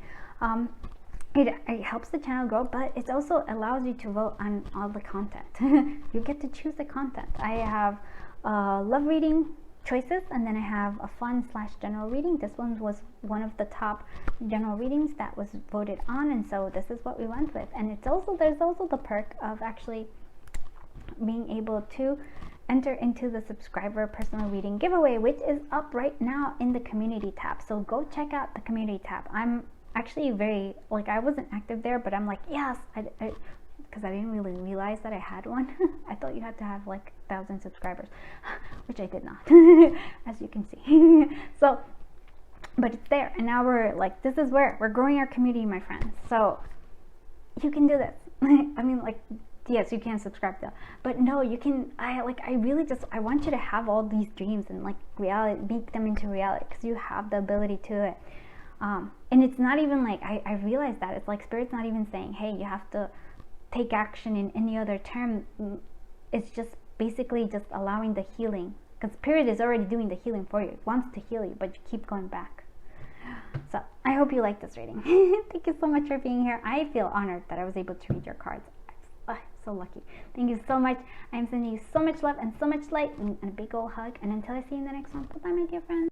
It helps the channel grow, but it also allows you to vote on all the content. You get to choose the content. I have love reading choices, and then I have a fun / general reading. This one was one of the top general readings that was voted on, and so this is what we went with. And there's also the perk of actually being able to enter into the subscriber personal reading giveaway, which is up right now in the community tab. So go check out the community tab. I'm actually very, like, I wasn't active there, but I'm like, yes, because I didn't really realize that I had one. I thought you had to have like 1,000 subscribers, which I did not, as you can see. So, but it's there, and now we're like, this is where we're growing our community, my friends. So you can do this. I mean, like, yes, you can subscribe though, but no, you can. I want you to have all these dreams and like reality, make them into reality, because you have the ability to it. And it's not even like, I realize that it's like Spirit's not even saying, hey, you have to take action in any other term. It's just basically just allowing the healing, because Spirit is already doing the healing for you. It wants to heal you, but you keep going back. So I hope you like this reading. Thank you so much for being here. I feel honored that I was able to read your cards. I'm so lucky. Thank you so much. I'm sending you so much love and so much light, and a big old hug. And until I see you in the next one, bye-bye, my dear friends.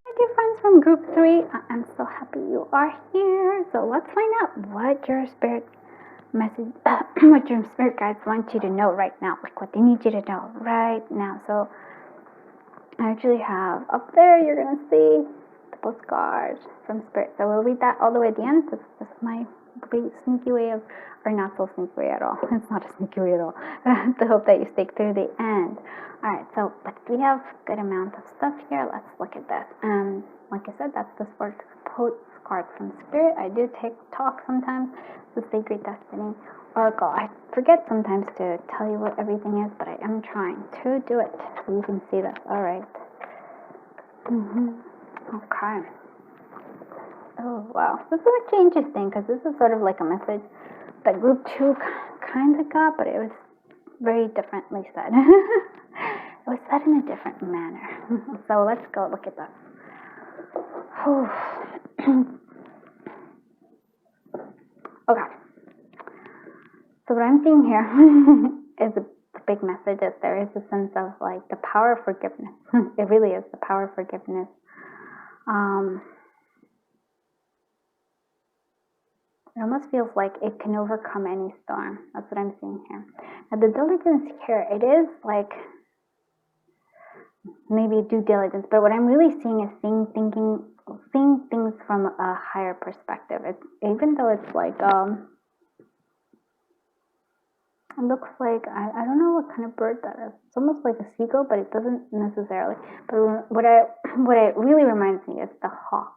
My dear friends from group 3, I'm so happy you are here. So let's find out what your spirit message, what your spirit guides want you to know right now, like what they need you to know right now. So I actually have up there, you're going to see the postcards from Spirit. So we'll read that all the way at the end. This is my sneaky way of, or not so sneaky way at all. It's not a sneaky way at all. To hope that you stick through the end. Alright, so but we have a good amount of stuff here. Let's look at this. Like I said, that's the postcard from Spirit. I do talk sometimes. The Sacred Destiny Oracle. I forget sometimes to tell you what everything is, but I am trying to do it so you can see this. Alright. Okay. Oh, wow. This is actually interesting because this is sort of like a message that group 2 kind of got, but it was very differently said. It was said in a different manner. So let's go look at that. Okay. So what I'm seeing here is the big message is there is a sense of like the power of forgiveness. It really is the power of forgiveness. It almost feels like it can overcome any storm. That's what I'm seeing here. Now the diligence here, it is like maybe due diligence, but what I'm really seeing is seeing things from a higher perspective. It's, even though it's like it looks like I don't know what kind of bird that is. It's almost like a seagull, but it doesn't necessarily. But what it really reminds me is the hawk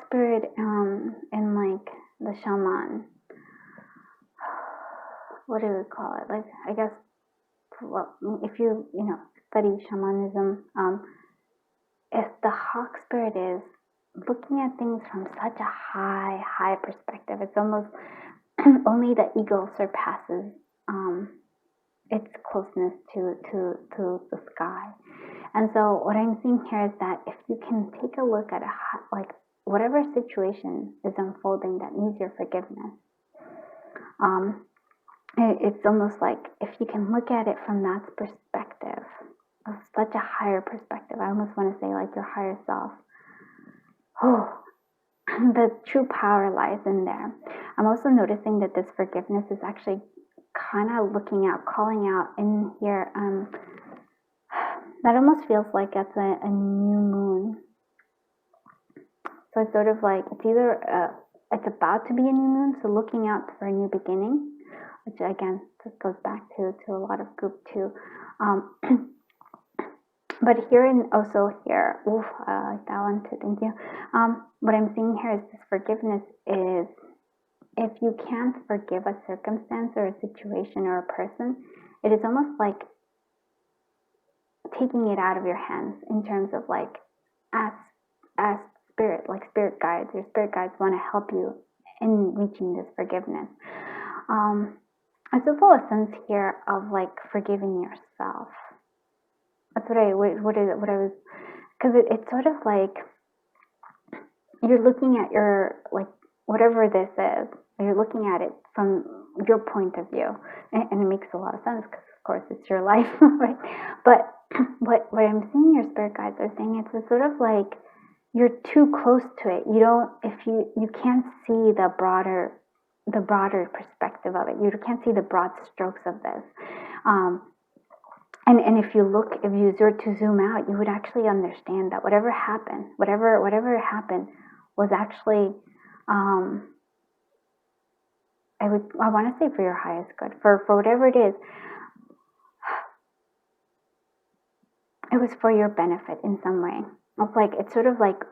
spirit in like the shaman. What do we call it? Like, I guess, well, if you study shamanism, if the hawk spirit is looking at things from such a high perspective, it's almost only the eagle surpasses its closeness to the sky. And so what I'm seeing here is that if you can take a look at like whatever situation is unfolding that needs your forgiveness, it's almost like if you can look at it from that perspective, of such a higher perspective, I almost want to say like your higher self, the true power lies in there. I'm also noticing that this forgiveness is actually kind of calling out in here. That almost feels like it's a new moon. So it's sort of like it's either it's about to be a new moon, so looking out for a new beginning, which again this goes back to a lot of group 2. But here I like that one too, thank you. What I'm seeing here is this forgiveness is, if you can't forgive a circumstance or a situation or a person, it is almost like taking it out of your hands in terms of like, as spirit, like spirit guides, your spirit guides want to help you in reaching this forgiveness. I also feel a sense here of like forgiving yourself. That's what I was, because it's sort of like you're looking at your, like, whatever this is, you're looking at it from your point of view, and it makes a lot of sense because of course it's your life, right? But what I'm seeing your spirit guides are saying, it's sort of like you're too close to it. You can't see the broader perspective of it. You can't see the broad strokes of this. And if you were to zoom out, you would actually understand that whatever happened was actually, I want to say for your highest good, for whatever it is, it was for your benefit in some way. It's sort of like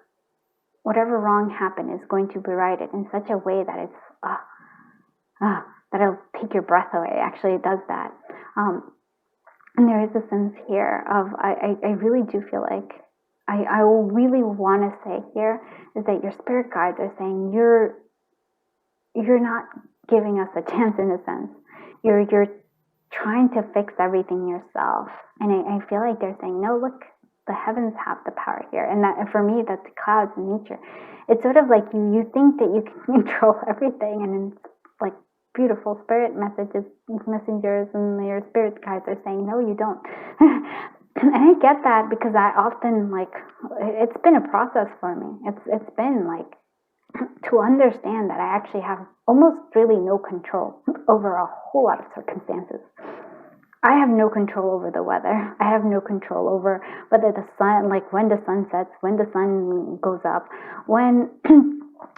whatever wrong happened is going to be righted in such a way that it's, that it'll take your breath away. Actually, it does that. And there is a sense here of, I really do feel like, I really want to say here is that your spirit guides are saying you're not giving us a chance in a sense. You're trying to fix everything yourself. And I feel like they're saying, no, look, the heavens have the power here. And that, for me, that's clouds and nature. It's sort of like you think that you can control everything, and it's like beautiful spirit messengers, and your spirit guides are saying, no, you don't. And I get that, because I often, like, it's been a process for me. It's been like, to understand that I actually have almost really no control over a whole lot of circumstances. I have no control over the weather. I have no control over whether the sun, like when the sun sets, when the sun goes up, when,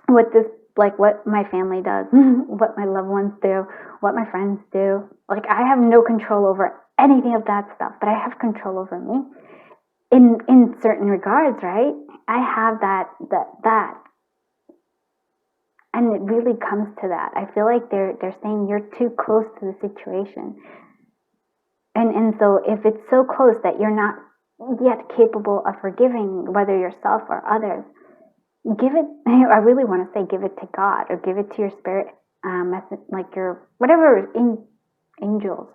what my family does, what my loved ones do, what my friends do. Like, I have no control over anything of that stuff, but I have control over me in certain regards, right? I have that. And it really comes to that. I feel like they're saying you're too close to the situation. And so if it's so close that you're not yet capable of forgiving, whether yourself or others, give it, I really want to say, give it to God, or give it to your spirit, like your, whatever, angels,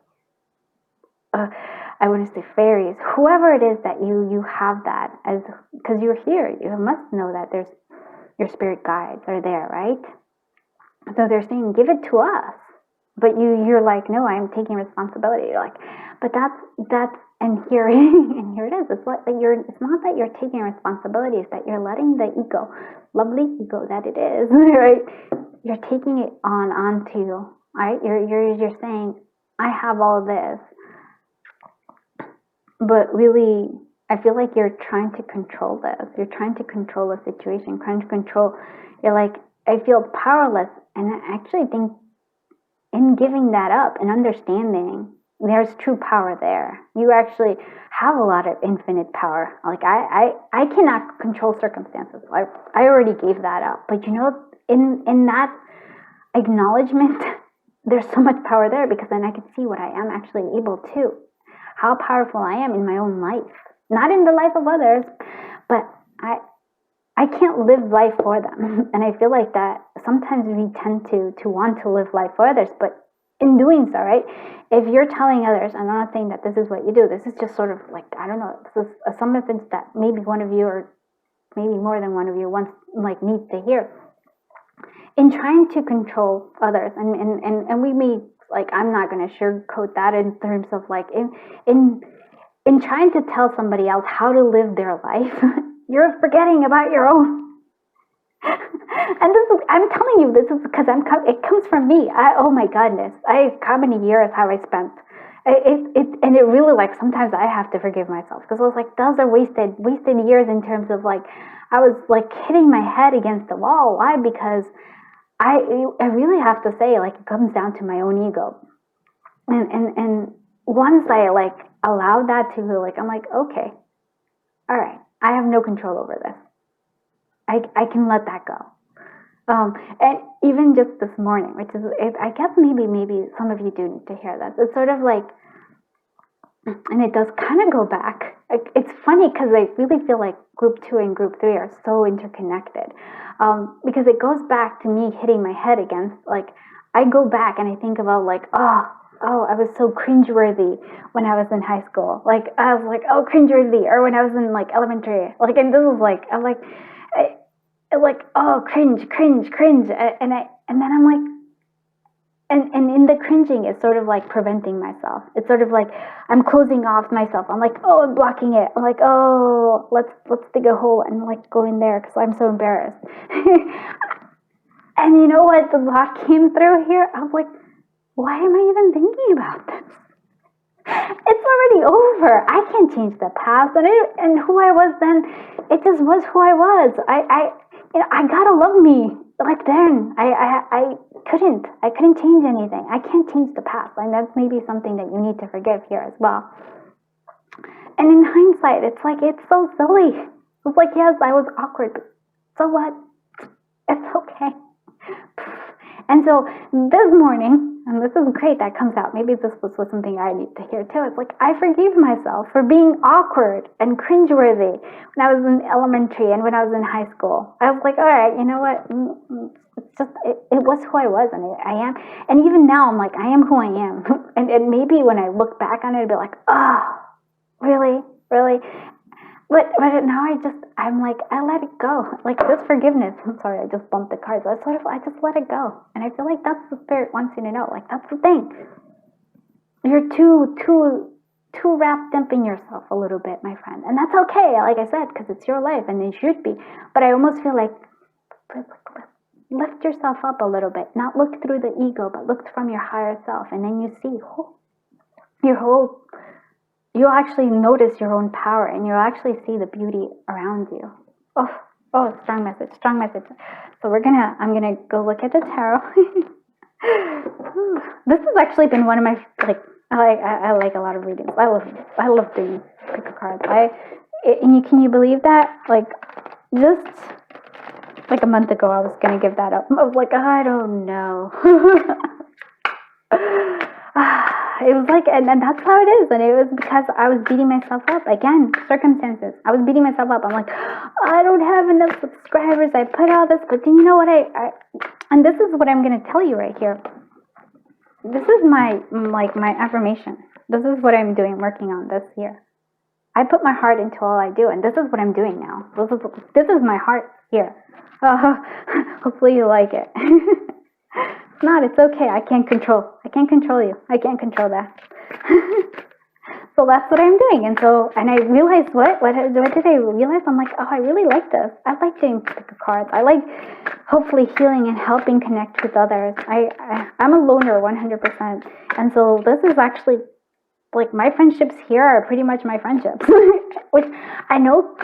I want to say fairies, whoever it is that you have that as, because you're here, you must know that there's, your spirit guides are there, right? So they're saying, give it to us. But you're like, no, I'm taking responsibility. You're like, but that's, and here, and here it is. It's not that you're taking responsibility, it's that you're letting the ego, lovely ego that it is, right? You're taking it onto, right? You're saying, I have all this. But really, I feel like you're trying to control this. You're trying to control a situation, trying to control. You're like, I feel powerless. And I actually think in giving that up and understanding, there's true power there. You actually have a lot of infinite power. Like, I cannot control circumstances. I already gave that up. But you know, in that acknowledgement, there's so much power there, because then I can see what I am actually able to. How powerful I am in my own life. Not in the life of others, but I can't live life for them. And I feel like that sometimes we tend to want to live life for others, but in doing so, right, if you're telling others, and I'm not saying that this is what you do, this is just sort of like, I don't know, this is some events that maybe one of you, or maybe more than one of you, wants, like, needs to hear. In trying to control others, and we may, like, I'm not going to sugarcoat that in terms of, like, in trying to tell somebody else how to live their life, you're forgetting about your own. And this is, I'm telling you, this is because it comes from me. Oh my goodness, how many years have I spent? And it really, like, sometimes I have to forgive myself, because I was like, those are wasted years, in terms of, like, I was like hitting my head against the wall. Why? Because I really have to say, like, it comes down to my own ego. And once I, like, allowed that to, like, I'm like, okay, all right, I have no control over this. I can let that go. And even just this morning, which is, I guess maybe some of you do need to hear this. It's sort of like, and it does kind of go back. It's funny, because I really feel like group 2 and group 3 are so interconnected, because it goes back to me hitting my head against, like, I go back and I think about, like, oh, I was so cringeworthy when I was in high school. Like, I was like, oh, cringeworthy. Or when I was in, like, elementary. Like, and this was like, I'm like, oh, cringe. And then I'm like, and in the cringing, it's sort of like preventing myself. It's sort of like I'm closing off myself. I'm like, oh, I'm blocking it. I'm like, oh, let's dig a hole and, like, go in there, because I'm so embarrassed. And you know what? The thought came through here. I was like, why am I even thinking about this? It's already over. I can't change the past, and who I was then, it just was who I was. I gotta love me. Like, then I couldn't change anything. I can't change the past. And that's maybe something that you need to forgive here as well. And in hindsight, it's like, it's so silly. It's like, yes, I was awkward, but so what? It's okay. And so this morning, and this is great that comes out. Maybe this was something I need to hear too. It's like, I forgave myself for being awkward and cringeworthy when I was in elementary and when I was in high school. I was like, all right, you know what? It's just, it was who I was, and I am. And even now, I'm like, I am who I am. And maybe when I look back on it, I'd be like, oh, really? Really? But now I'm like, I let it go. Like this forgiveness. I'm sorry, I just bumped the cards. I just let it go. And I feel like that's the spirit wants you to know. Like that's the thing. You're too wrapped up in yourself a little bit, my friend. And that's okay, like I said, because it's your life and it should be. But I almost feel like lift yourself up a little bit. Not look through the ego, but look from your higher self. And then you see you'll actually notice your own power, and you'll actually see the beauty around you. Oh, strong message. So I'm gonna go look at the tarot. This has actually been one of my, like, I like a lot of readings. I love doing pick a card. Can you believe that? Like, just like a month ago, I was gonna give that up. I was like, I don't know. It was like, and that's how it is. And it was because I was beating myself up. Again, circumstances. I was beating myself up. I'm like, I don't have enough subscribers. I put all this, but then you know what? And this is what I'm going to tell you right here. This is my affirmation. This is what I'm working on this year. I put my heart into all I do, and this is what I'm doing now. This is my heart here. Hopefully you like it. If not, it's okay. I can't control you. I can't control that. So that's what I'm doing. And I realized what did I realize? I'm like, oh, I really like this. I like doing pick cards. I like hopefully healing and helping connect with others. I'm a loner 100%. And so this is actually, like, my friendships here are pretty much my friendships, which I know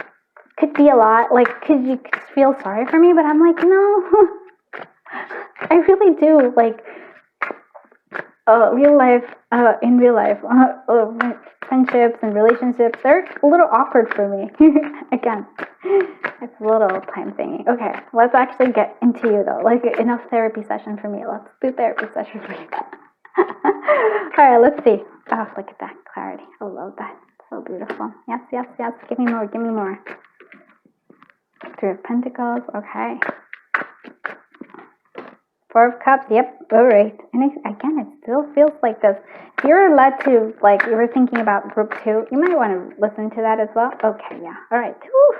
could be a lot. Like, could you feel sorry for me? But I'm like, no. I really do, like, in real life, friendships and relationships, they're a little awkward for me. Again, it's a little time thingy. Okay, let's actually get into you though. Like, enough therapy session for me. Let's do therapy session for you. Alright, let's see. Oh, look at that clarity. I love that. So beautiful. Yes. Give me more. Three of Pentacles. Okay. Four of Cups, yep, all right. And again, it still feels like this. If you're led to, like, you were thinking about group 2, you might want to listen to that as well. Okay, yeah, all right. Whew.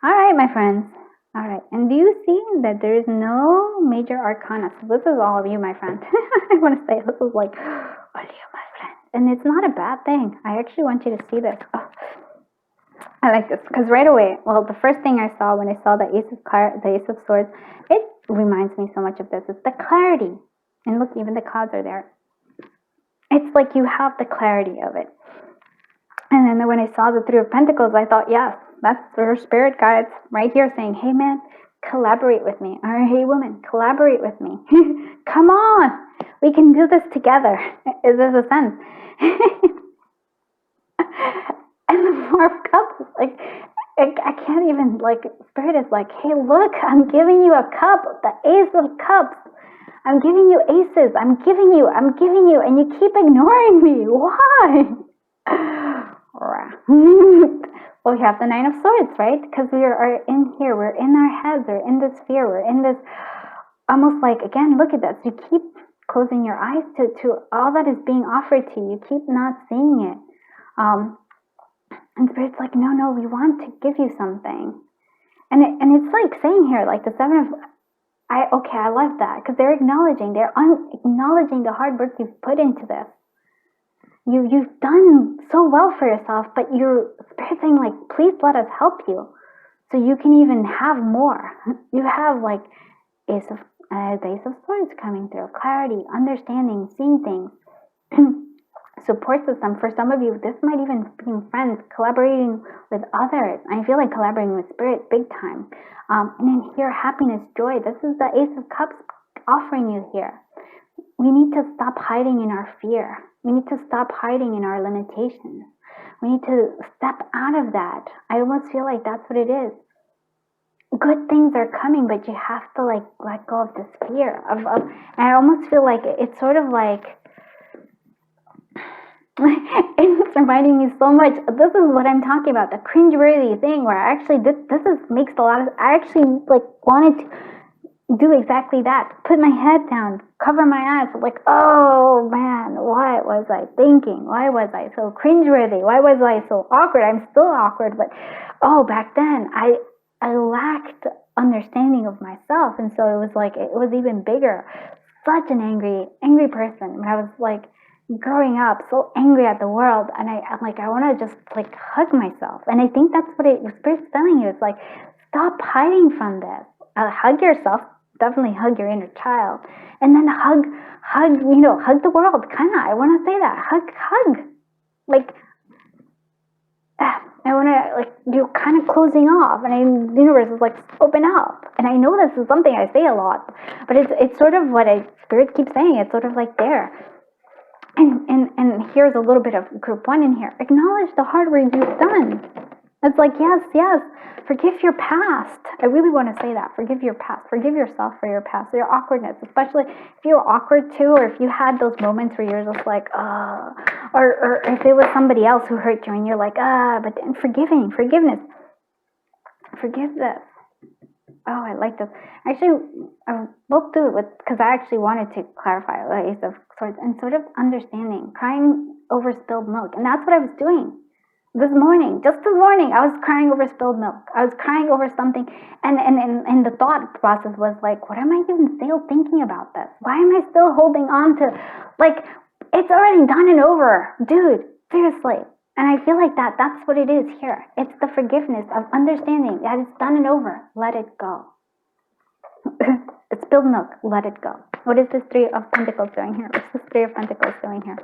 All right, my friends. All right, and do you see that there is no major arcana? So this is all of you, my friend. I want to say this is like all of you, my friend. And it's not a bad thing. I actually want you to see this. Oh, I like this because right away, well, the first thing I saw when I saw the Ace of Swords, it reminds me so much of this. It's the clarity. And look, even the clouds are there. It's like you have the clarity of it. And then when I saw the Three of Pentacles, I thought, yes, that's your spirit guides right here saying, hey man, collaborate with me. Or hey woman, collaborate with me. Come on, we can do this together. Is this a sense? And the Four of Cups, like, I can't even, like, Spirit is like, hey, look, I'm giving you a cup, the Ace of Cups. I'm giving you aces. I'm giving you, and you keep ignoring me. Why? Well, we have the Nine of Swords, right? Because we are in here. We're in our heads. We're in this fear. We're in this, almost like, again, look at this. You keep closing your eyes to all that is being offered to you. You keep not seeing it. And Spirit's like, no, we want to give you something. And it's like saying here, like the I love that, because they're acknowledging the hard work you've put into this. You've done so well for yourself, but your Spirit's saying, like, please let us help you so you can even have more. You have, like, the Ace of Swords coming through, clarity, understanding, seeing things. Support system. For some of you, this might even be friends, collaborating with others. I feel like collaborating with Spirit big time. And then here, happiness, joy. This is the Ace of Cups offering you here. We need to stop hiding in our fear. We need to stop hiding in our limitations. We need to step out of that. I almost feel like that's what it is. good things are coming, but you have to like let go of this fear of and I almost feel like it's sort of like it's reminding me so much. This is what I'm talking about, the cringeworthy thing where actually this is makes a lot of, I actually like wanted to do exactly that. Put my head down, cover my eyes, like, oh man, what was I thinking? Why was I so cringeworthy? Why was I so awkward? I'm still awkward, but oh, back then I lacked understanding of myself, and so it was like it was even bigger. Such an angry person. When I was like growing up, so angry at the world, and I'm like I want to just like hug myself, and I think that's what Spirit's telling you. It's like stop hiding from this. Hug yourself. Definitely hug your inner child, and then hug the world. Kind of, I want to say that hug, like I want to like you're kind of closing off, and the universe is like open up. And I know this is something I say a lot, but it's sort of what Spirit keeps saying. It's sort of like there. And here's a little bit of group 1 in here. Acknowledge the hard work you've done. It's like, yes, forgive your past. I really want to say that. Forgive your past. Forgive yourself for your past, your awkwardness, especially if you were awkward too, or if you had those moments where you're just like, or if it was somebody else who hurt you and you're like, but then forgiveness. Forgive this. Oh, I like this. Actually, we'll do it because I actually wanted to clarify the Ace of Swords and sort of understanding, crying over spilled milk. And that's what I was doing. Just this morning, I was crying over spilled milk. I was crying over something, and the thought process was like, what am I even still thinking about this? Why am I still holding on to, like, it's already done and over, dude, seriously. And I feel like that's what it is here. It's the forgiveness of understanding that it's done and over. Let it go. It's spilled milk, let it go. What is this 3 of Pentacles doing here? What's this 3 of Pentacles doing here?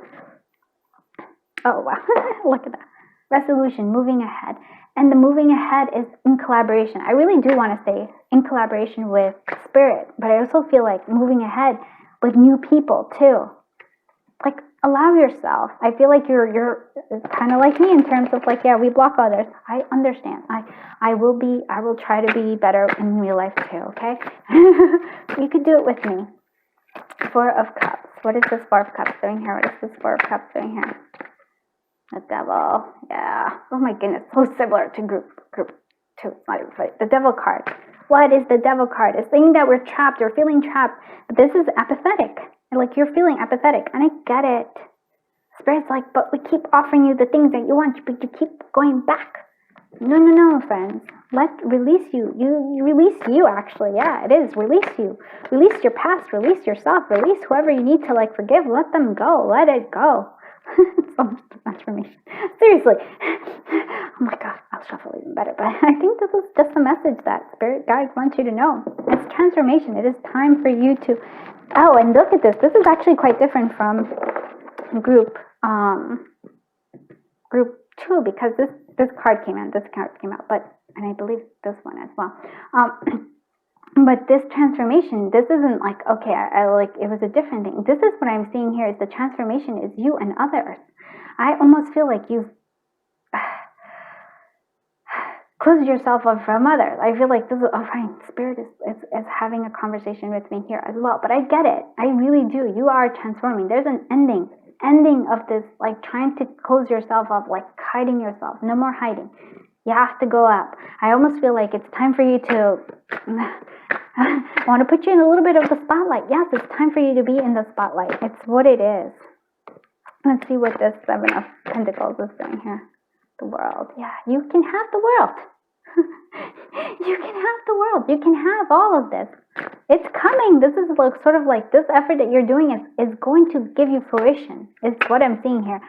Oh, wow, look at that. Resolution, moving ahead. And the moving ahead is in collaboration. I really do want to say in collaboration with Spirit, but I also feel like moving ahead with new people too. Like allow yourself. I feel like you're kind of like me in terms of like, yeah, we block others. I understand. I will try to be better in real life too, okay? You could do it with me. 4 of Cups. What is this 4 of Cups doing here? What is this 4 of Cups doing here? The Devil, yeah. Oh my goodness, so similar to group 2. It's not even funny. The Devil card. What is the Devil card? It's saying that we're trapped, we're feeling trapped. But this is apathetic. Like you're feeling apathetic, and I get it. Spirit's like, but we keep offering you the things that you want, but you keep going back. No, friends. Release you. You release you, actually. Yeah, it is. Release you. Release your past. Release yourself. Release whoever you need to like forgive. Let them go. Let it go. So much transformation. Seriously. Oh my God, I'll shuffle even better. But I think this is just a message that Spirit Guides want you to know. It's transformation. It is time for you to. Oh, and look at this. This is actually quite different from group 2 because this card came in. This card came out, and I believe this one as well. But this transformation, this isn't like, okay, I like, it was a different thing. This is what I'm seeing here is the transformation is you and others. I almost feel like you've closed yourself up from others. I feel like this is, oh fine, Spirit is having a conversation with me here as well. But I get it. I really do. You are transforming. There's an ending of this, like trying to close yourself up, like hiding yourself. No more hiding. You have to go up. I almost feel like it's time for you to, I want to put you in a little bit of the spotlight. Yes, it's time for you to be in the spotlight. It's what it is. Let's see what this 7 of Pentacles is doing here. The world. Yeah, you can have the world. You can have the world. You can have all of this. It's coming. This is like, sort of like this effort that you're doing is going to give you fruition. It's what I'm seeing here.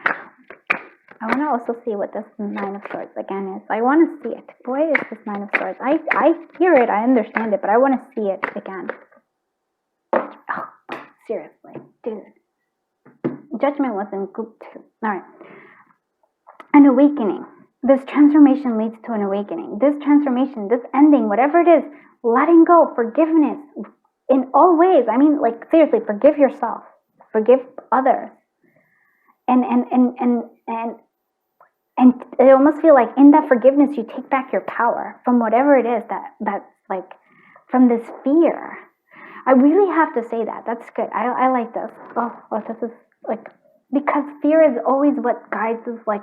I want to also see what this 9 of Swords again is. I want to see it. Boy, is this 9 of Swords. I hear it. I understand it, but I want to see it again. Oh, seriously, dude. Judgment was in group 2. All right. An awakening. This transformation leads to an awakening. This transformation, this ending, whatever it is, letting go, forgiveness in all ways. I mean, like seriously, forgive yourself, forgive others, and I almost feel like in that forgiveness, you take back your power from whatever it is that's like from this fear. I really have to say that. That's good. I like this. Oh, this is like, because fear is always what guides us. Like,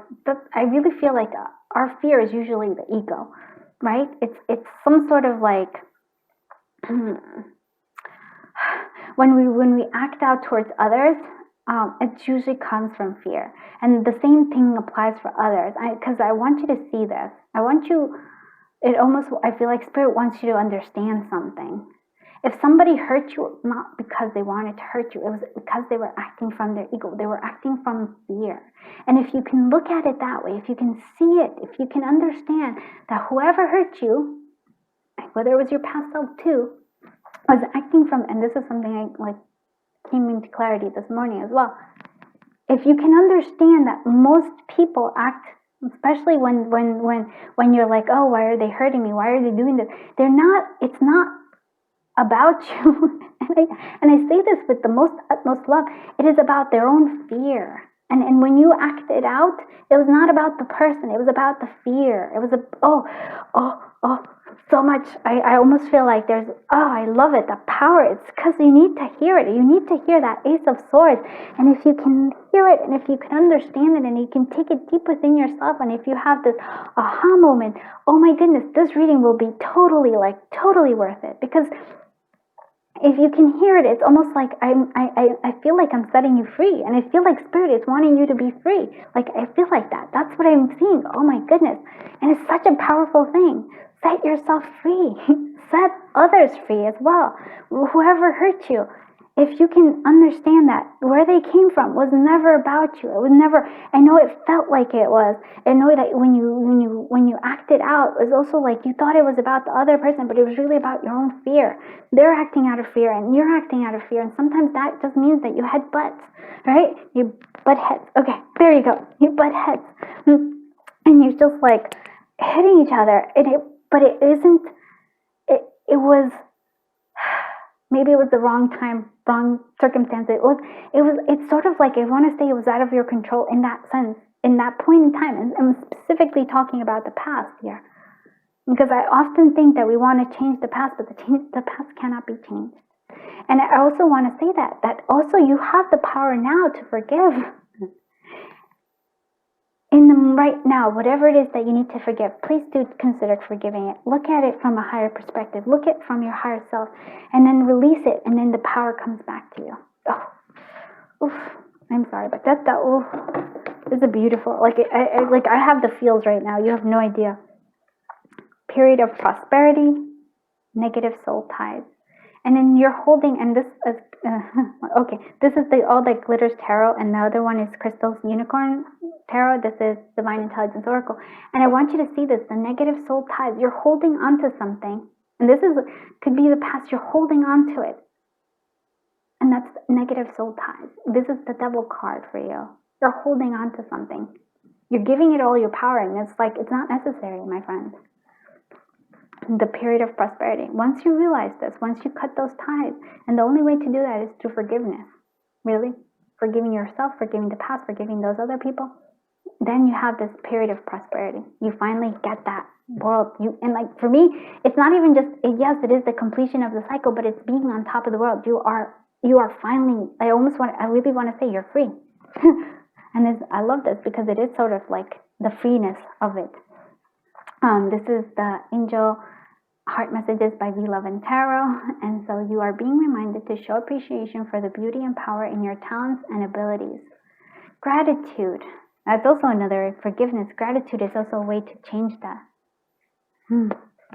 I really feel like our fear is usually the ego, right? It's some sort of like when we act out towards others, it usually comes from fear. And the same thing applies for others. Because I want you to see this. I feel like Spirit wants you to understand something. If somebody hurt you, not because they wanted to hurt you, it was because they were acting from their ego. They were acting from fear. And if you can look at it that way, if you can see it, if you can understand that whoever hurt you, whether it was your past self too, was acting from, and this is something I came into clarity this morning as well. If you can understand that most people act, especially when you're like, oh, why are they hurting me? Why are they doing this? It's not about you. and I say this with the utmost love. It is about their own fear. And when you act it out, it was not about the person. It was about the fear. It was so much. I almost feel like I love it. The power. It's because you need to hear it. You need to hear that Ace of Swords. And if you can hear it, and if you can understand it, and you can take it deep within yourself, and if you have this aha moment, oh my goodness, this reading will be totally worth it. Because if you can hear it, it's almost like I feel like I'm setting you free, and I feel like Spirit is wanting you to be free. Like, I feel like that. That's what I'm seeing. Oh my goodness. And it's such a powerful thing. Set yourself free. Set others free as well. Whoever hurt you, if you can understand that where they came from was never about you. It was never. I know it felt like it was. I know that when you acted out, it was also like you thought it was about the other person, but it was really about your own fear. They're acting out of fear, and you're acting out of fear, and sometimes that just means that you had butts, right? You butt heads. Okay, there you go. You butt heads, and you're just like hitting each other. But it isn't. It was. Maybe it was the wrong time, wrong circumstance. It's sort of like, I want to say it was out of your control in that sense, in that point in time. And I'm specifically talking about the past here. Because I often think that we want to change the past, but the past cannot be changed. And I also want to say that also you have the power now to forgive. Right now, whatever it is that you need to forgive, please do consider forgiving it. Look at it from a higher perspective. Look at it from your higher self, and then release it, and then the power comes back to you. I'm sorry, but it's a beautiful. I have the feels right now. You have no idea. Period of prosperity, negative soul ties. And then you're holding, and this is, this is the All That Glitters Tarot, and the other one is Crystal's Unicorn Tarot. This is Divine Intelligence Oracle. And I want you to see this, the negative soul ties. You're holding on to something. And this could be the past. You're holding on to it. And that's negative soul ties. This is the Devil card for you. You're holding on to something. You're giving it all your power, and it's like, it's not necessary, my friend. The period of prosperity. Once you realize this, once you cut those ties, and the only way to do that is through forgiveness. Really? Forgiving yourself, forgiving the past, forgiving those other people. Then you have this period of prosperity. You finally get that world. And for me, it's not even just, yes, it is the completion of the cycle, but it's being on top of the world. You are finally, I really want to say you're free. And I love this because it is sort of like the freeness of it. This is the Angel Heart Messages by V Love and Tarot. And so you are being reminded to show appreciation for the beauty and power in your talents and abilities. Gratitude. That's also another forgiveness. Gratitude is also a way to change that.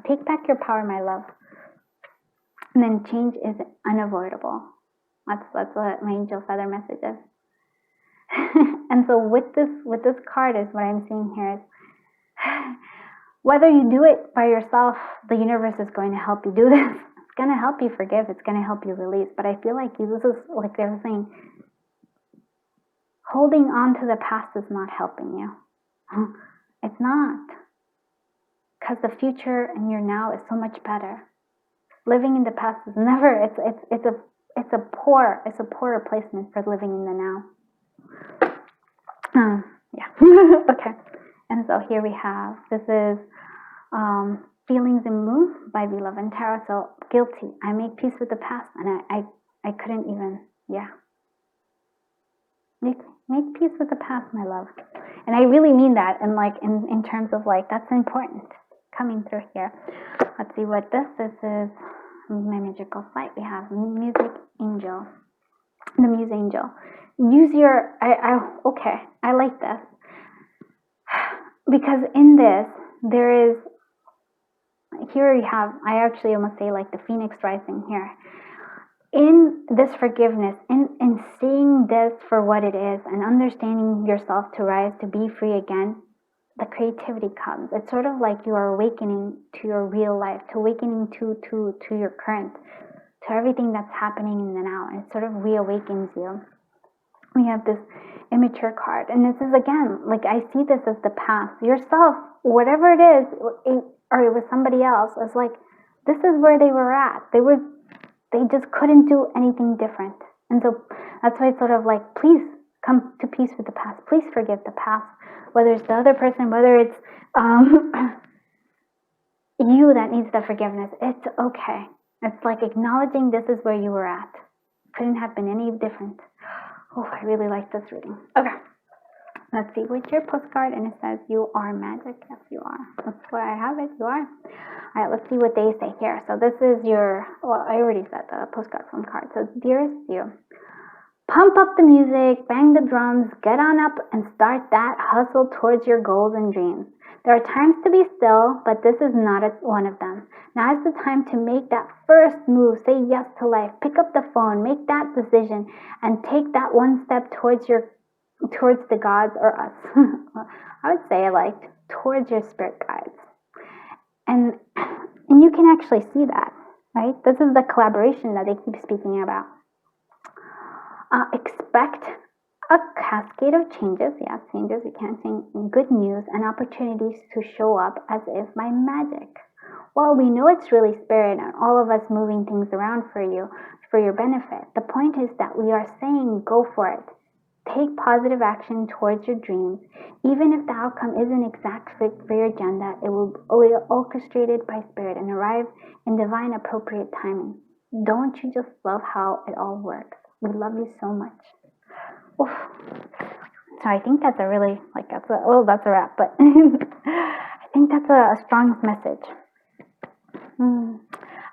Take back your power, my love. And then change is unavoidable. That's what my angel feather message is. And so with this card is what I'm seeing here is, whether you do it by yourself, the universe is going to help you do this. It's going to help you forgive. It's going to help you release. But I feel like this is like they were saying, holding on to the past is not helping you. It's not. Because the future and your now is so much better. Living in the past is never, it's a poor replacement for living in the now. Yeah. Okay. And so here we have, this is Feelings and Moon by Beloved and Tarot. So guilty. I make peace with the past, and I couldn't even, yeah. Make peace with the past, my love. And I really mean that, and like in terms of like, that's important coming through here. Let's see what this is. My magical flight. We have Music Angel. The Muse Angel. Use your, okay, I like this. Because in this, there is, here you have, I actually almost say like the phoenix rising here. In this forgiveness, in seeing this for what it is and understanding yourself to rise, to be free again, the creativity comes. It's sort of like you are awakening to your real life, to awakening to your current, to everything that's happening in the now, and it sort of reawakens you. We have this immature card, and this is again, like I see this as the past. Yourself, whatever it is, or it was somebody else, it's like, this is where they were at. They just couldn't do anything different. And so that's why it's sort of like, please come to peace with the past. Please forgive the past. Whether it's the other person, whether it's you that needs the forgiveness, it's okay. It's like acknowledging this is where you were at. Couldn't have been any different. Oh, I really like this reading. Okay. Let's see, what's your postcard? And it says, you are magic. Yes, you are. That's why I have it. You are. All right, let's see what they say here. So this is your, well, I already said the postcard from card. So dearest you, pump up the music, bang the drums, get on up and start that hustle towards your goals and dreams. There are times to be still, but this is not one of them. Now is the time to make that first move. Say yes to life. Pick up the phone, make that decision, and take that one step towards the gods or us. I would say like towards your spirit guides. And you can actually see that, right? This is the collaboration that they keep speaking about. Expect a cascade of changes. Yeah, changes. You can't say good news and opportunities to show up as if by magic. Well, we know it's really spirit and all of us moving things around for you, for your benefit. The point is that we are saying go for it. Take positive action towards your dreams. Even if the outcome isn't exact fit for your agenda, it will be orchestrated by spirit and arrive in divine appropriate timing. Don't you just love how it all works? We love you so much. Oof. So I think that's a really, like, that's a wrap, but I think that's a strong message.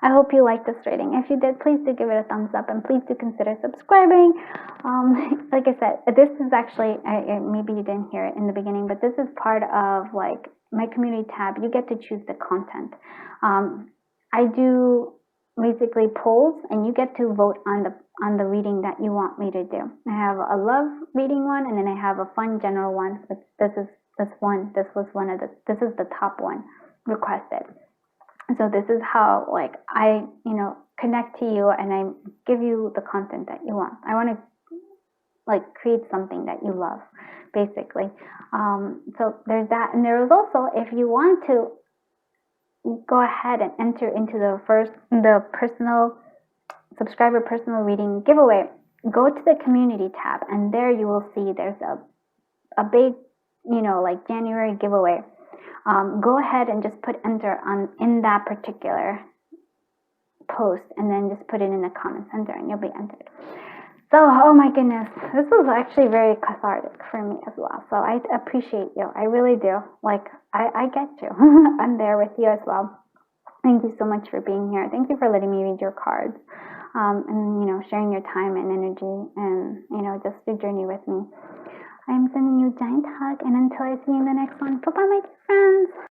I hope you liked this reading. If you did, please do give it a thumbs up and please do consider subscribing. Like I said, this is actually, maybe you didn't hear it in the beginning, but this is part of like my community tab. You get to choose the content. I do basically polls and you get to vote on the reading that you want me to do. I have a love reading one and then I have a fun general one. This is the top one requested. So this is how like I, connect to you and I give you the content that you want. I want to like create something that you love, basically. So there's that. And there is also, if you want to go ahead and enter into the subscriber personal reading giveaway, go to the community tab and there you will see there's a big, like January giveaway. Go ahead and just put enter in that particular post and then just put it in the comment center and you'll be entered. So, oh my goodness, this was actually very cathartic for me as well. So I appreciate you. I really do. Like, I get you. I'm there with you as well. Thank you so much for being here. Thank you for letting me read your cards and, sharing your time and energy and, just your journey with me. I'm sending you a giant hug and until I see you in the next one, bye-bye, my dear friends.